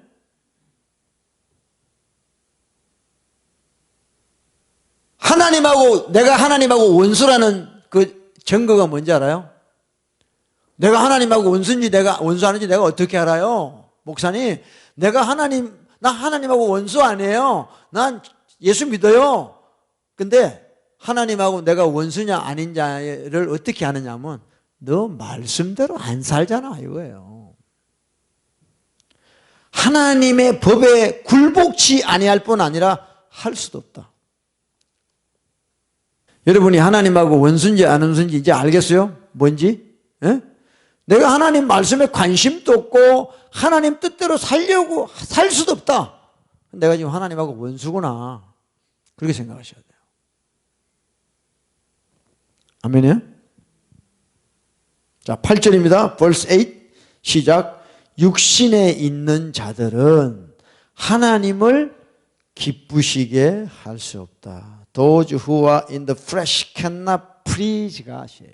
내가 하나님하고 원수라는 그 증거가 뭔지 알아요? 내가 하나님하고 원수인지 원수하는지 내가 어떻게 알아요? 목사님, 나 하나님하고 원수 아니에요. 난 예수 믿어요. 근데 하나님하고 내가 원수냐 아닌지를 어떻게 아느냐면 너 말씀대로 안 살잖아 이거예요. 하나님의 법에 굴복치 아니할 뿐 아니라 할 수도 없다. 여러분이 하나님하고 원수인지 안 원수인지 이제 알겠어요? 뭔지? 예? 내가 하나님 말씀에 관심도 없고 하나님 뜻대로 살려고 살 수도 없다. 내가 지금 하나님하고 원수구나. 그렇게 생각하셔야 돼요. 아멘이요? 자, 8절입니다. verse 8 시작. 육신에 있는 자들은 하나님을 기쁘시게 할 수 없다. Those who are in the flesh cannot please God이에요.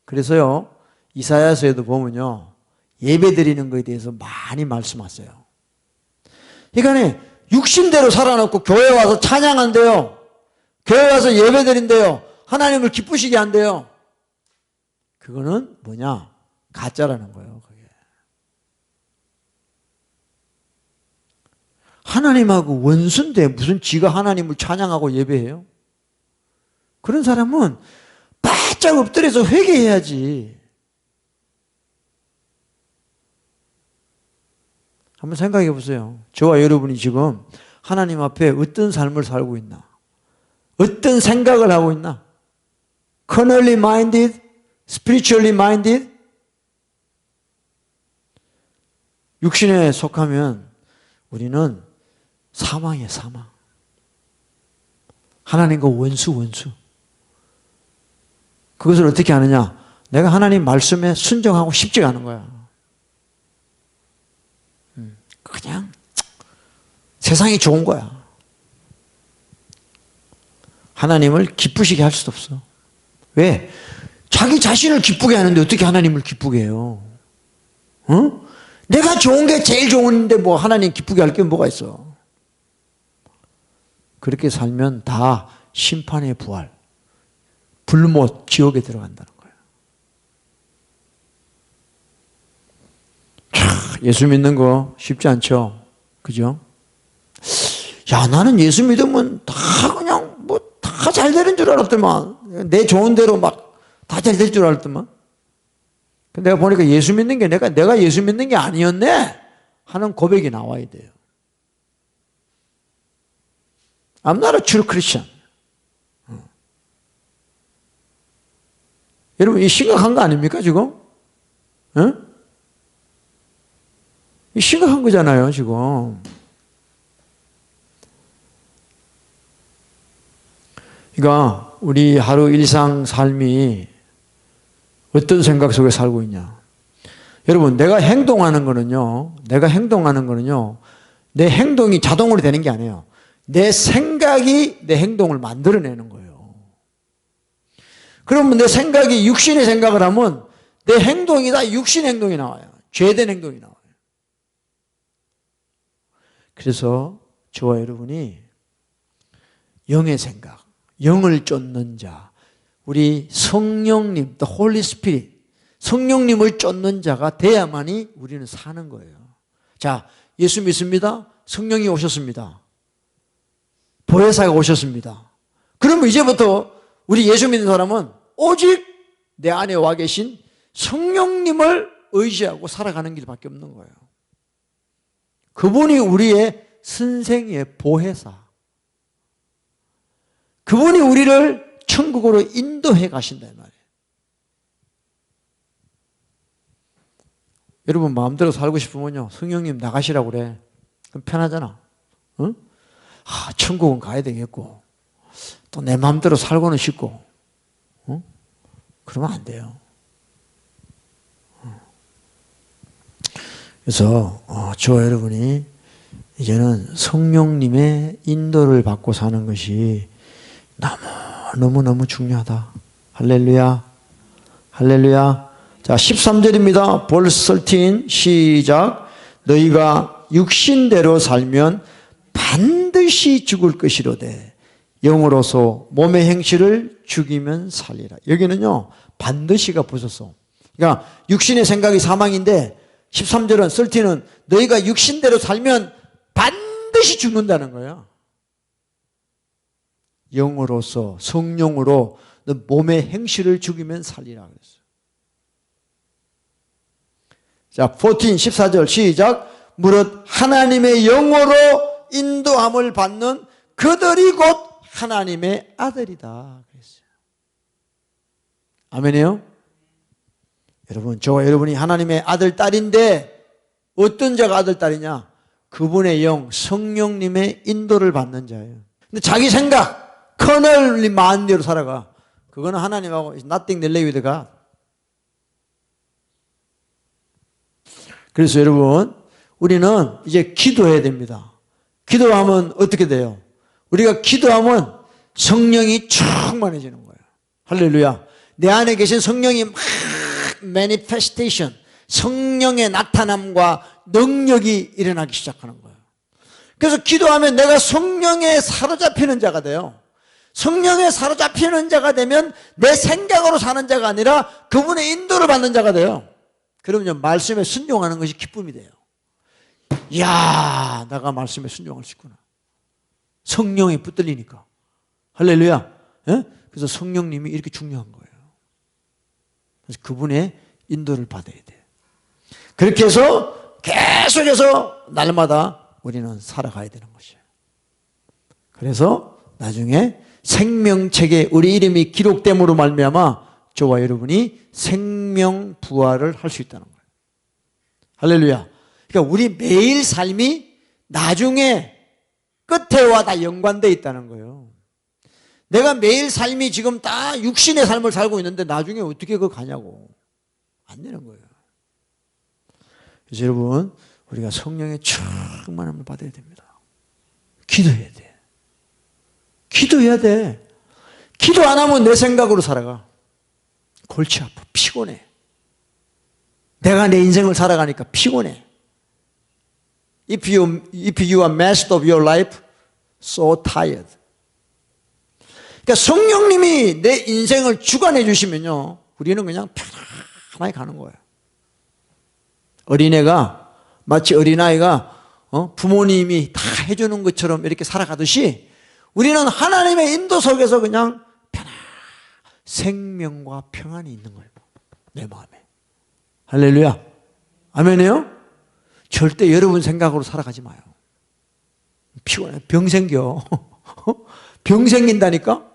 그래서요, 이사야서에도 보면요, 예배 드리는 것에 대해서 많이 말씀하세요. 그러니까 육신대로 살아놓고 교회 와서 찬양한대요. 교회 와서 예배 드린대요. 하나님을 기쁘시게 한대요. 그거는 뭐냐? 가짜라는 거예요. 그게. 하나님하고 원수인데 무슨 지가 하나님을 찬양하고 예배해요? 그런 사람은 바짝 엎드려서 회개해야지. 한번 생각해 보세요. 저와 여러분이 지금 하나님 앞에 어떤 삶을 살고 있나? 어떤 생각을 하고 있나? carnally minded, spiritually minded? 육신에 속하면 우리는 사망이에요, 사망. 하나님과 원수. 그것을 어떻게 하느냐? 내가 하나님 말씀에 순종하고 싶지가 않은 거야. 그냥 세상이 좋은 거야. 하나님을 기쁘시게 할 수도 없어. 왜? 자기 자신을 기쁘게 하는데 어떻게 하나님을 기쁘게 해요? 어? 내가 좋은 게 제일 좋은데 뭐 하나님 기쁘게 할 게 뭐가 있어? 그렇게 살면 다 심판의 부활, 불못 지옥에 들어간다는 거예요. 예수 믿는 거 쉽지 않죠? 그죠? 야, 나는 예수 믿으면 다 그냥 뭐 다 잘 되는 줄 알았더만. 내 좋은 대로 막 다 잘 될 줄 알았더만. 근데 내가 보니까 예수 믿는 게 내가 예수 믿는 게 아니었네. 하는 고백이 나와야 돼요. I'm not a true Christian. 여러분, 이 심각한 거 아닙니까, 지금? 이 심각한 거잖아요, 지금. 그러니까 우리 하루 일상 삶이 어떤 생각 속에 살고 있냐. 여러분, 내가 행동하는 거는요, 내 행동이 자동으로 되는 게 아니에요. 내 생각이 내 행동을 만들어내는 거예요. 그러면 내 생각이 육신의 생각을 하면 내 행동이 다 육신 행동이 나와요. 죄된 행동이 나와요. 그래서 저와 여러분이 영의 생각, 영을 쫓는 자, 우리 성령님, the Holy Spirit, 성령님을 쫓는 자가 돼야만이 우리는 사는 거예요. 자, 예수 믿습니다. 성령이 오셨습니다. 보혜사가 오셨습니다. 그러면 이제부터 우리 예수 믿는 사람은 오직 내 안에 와 계신 성령님을 의지하고 살아가는 길밖에 없는 거예요. 그분이 우리의 선생의 보혜사. 그분이 우리를 천국으로 인도해 가신단 말이에요. 여러분 마음대로 살고 싶으면요, 성령님 나가시라고 그래. 그럼 편하잖아. 응? 천국은 가야 되겠고 또 내 마음대로 살고는 싶고, 응? 그러면 안 돼요. 그래서 저와 여러분이 이제는 성령님의 인도를 받고 사는 것이 너무너무 중요하다. 할렐루야. 할렐루야. 자, 13절입니다. verse 13 시작. 너희가 육신대로 살면 반드시 죽을 것이로되 영으로서 몸의 행실을 죽이면 살리라. 여기는요, 반드시가 붙었어. 그러니까 육신의 생각이 사망인데 13절은 13은 너희가 육신대로 살면 반드시 죽는다는 거야. 영으로서 성령으로 너 몸의 행실을 죽이면 살리라 그랬어요. 자, 14절 시작. 무릇 하나님의 영으로 인도함을 받는 그들이 곧 하나님의 아들이다 그랬어요. 아멘이요? 여러분, 저와 여러분이 하나님의 아들, 딸인데 어떤 자가 아들, 딸이냐? 그분의 영, 성령님의 인도를 받는 자예요. 근데 자기 생각, 커널리 마음대로 살아가. 그거는 하나님하고 nothing relate with God. 그래서 여러분, 우리는 이제 기도해야 됩니다. 기도하면 어떻게 돼요? 우리가 기도하면 성령이 충만해지는 거예요. 할렐루야. 내 안에 계신 성령이 막 manifestation, 성령의 나타남과 능력이 일어나기 시작하는 거예요. 그래서 기도하면 내가 성령에 사로잡히는 자가 돼요. 성령에 사로잡히는 자가 되면 내 생각으로 사는 자가 아니라 그분의 인도를 받는 자가 돼요. 그러면 말씀에 순종하는 것이 기쁨이 돼요. 이야, 내가 말씀에 순종할 수 있구나. 성령이 붙들리니까. 할렐루야. 예? 그래서 성령님이 이렇게 중요한 거예요. 그래서 그분의 인도를 받아야 돼요. 그렇게 해서 계속해서 날마다 우리는 살아가야 되는 것이에요. 그래서 나중에 생명책에 우리 이름이 기록됨으로 말미암아 저와 여러분이 생명 부활을 할 수 있다는 거예요. 할렐루야. 그러니까 우리 매일 삶이 나중에 끝에와 다 연관되어 있다는 거예요. 내가 매일 삶이 지금 다 육신의 삶을 살고 있는데 나중에 어떻게 그거 가냐고. 안 되는 거예요. 그래서 여러분, 우리가 성령의 충만함을 받아야 됩니다. 기도해야 돼. 기도해야 돼. 기도 안 하면 내 생각으로 살아가. 골치 아파. 피곤해. 내가 내 인생을 살아가니까 피곤해. If you are master of your life, so tired. 그러니까 성령님이 내 인생을 주관해 주시면요, 우리는 그냥 편안하게 가는 거예요. 어린애가, 마치 어린아이가 부모님이 다 해주는 것처럼 이렇게 살아가듯이 우리는 하나님의 인도 속에서 그냥 생명과 평안이 있는 거예요. 내 마음에. 할렐루야. 아멘이요? 절대 여러분 생각으로 살아가지 마요. 피곤해. 병 생겨. 병 생긴다니까?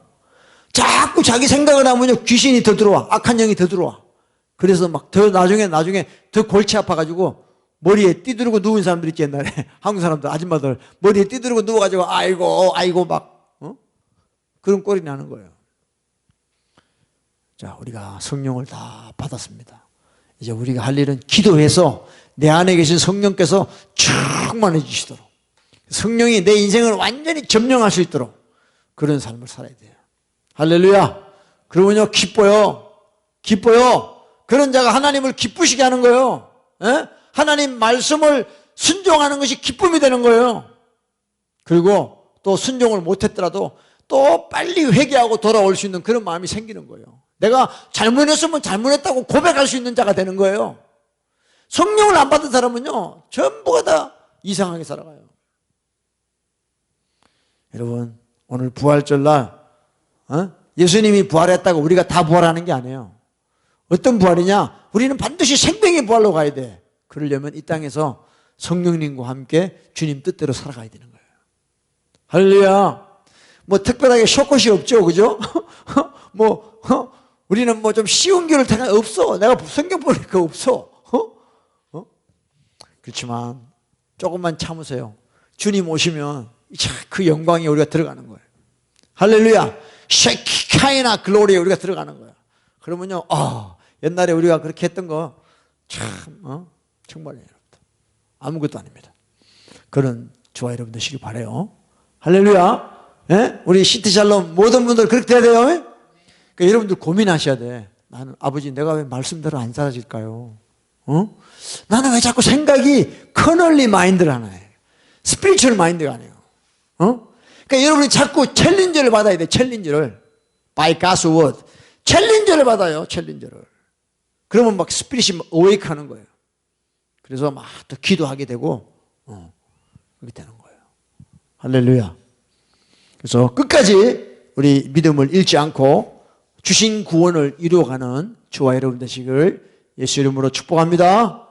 자꾸 자기 생각을 하면 귀신이 더 들어와. 악한 영이 더 들어와. 그래서 막 더 나중에 더 골치 아파가지고 머리에 띠두르고 누운 사람들 있지, 옛날에. 한국 사람들, 아줌마들. 머리에 띠두르고 누워가지고 아이고 막, 그런 꼴이 나는 거예요. 자, 우리가 성령을 다 받았습니다. 이제 우리가 할 일은 기도해서 내 안에 계신 성령께서 충만해 주시도록, 성령이 내 인생을 완전히 점령할 수 있도록 그런 삶을 살아야 돼요. 할렐루야. 그러면요, 기뻐요. 그런 자가 하나님을 기쁘시게 하는 거예요. 에? 하나님 말씀을 순종하는 것이 기쁨이 되는 거예요. 그리고 또 순종을 못했더라도 또 빨리 회개하고 돌아올 수 있는 그런 마음이 생기는 거예요. 내가 잘못했으면 잘못했다고 고백할 수 있는 자가 되는 거예요. 성령을 안 받은 사람은요, 전부가 다 이상하게 살아가요. 여러분, 오늘 부활절 날 예수님이 부활했다고 우리가 다 부활하는 게 아니에요. 어떤 부활이냐? 우리는 반드시 생명의 부활로 가야 돼. 그러려면 이 땅에서 성령님과 함께 주님 뜻대로 살아가야 되는 거예요. 할렐루야. 뭐 특별하게 쇼컷이 없죠, 그죠? 우리는 뭐 좀 쉬운 길을 택한 없어. 내가 성경 보니까 없어. 그렇지만 조금만 참으세요. 주님 오시면 그 영광에 우리가 들어가는 거예요. 할렐루야. 쉐키카이나 글로리에 우리가 들어가는 거예요. 그러면요, 옛날에 우리가 그렇게 했던 거 참, 정말 여러분들 아무것도 아닙니다. 그런 저와 여러분 되시길 바라요. 할렐루야. 예? 우리 시티샬롬 모든 분들 그렇게 돼야 돼요. 그러니까 여러분들 고민하셔야 돼. 나는 아버지, 내가 왜 말씀대로 안 살아질까요? 나는 왜 자꾸 생각이 커널리 마인드를 하나 해? 스피리추얼 마인드가 아니에요. 그러니까 여러분이 자꾸 챌린저를 받아야 돼. 챌린저를. By God's word. 챌린저를 받아요. 챌린저를. 그러면 막 스피릿이 어웨이크 하는 거예요. 그래서 막 또 기도하게 되고 그렇게 되는 거예요. 할렐루야. 그래서 끝까지 우리 믿음을 잃지 않고 주신 구원을 이루어가는 저와 여러분 되시길 예수 이름으로 축복합니다.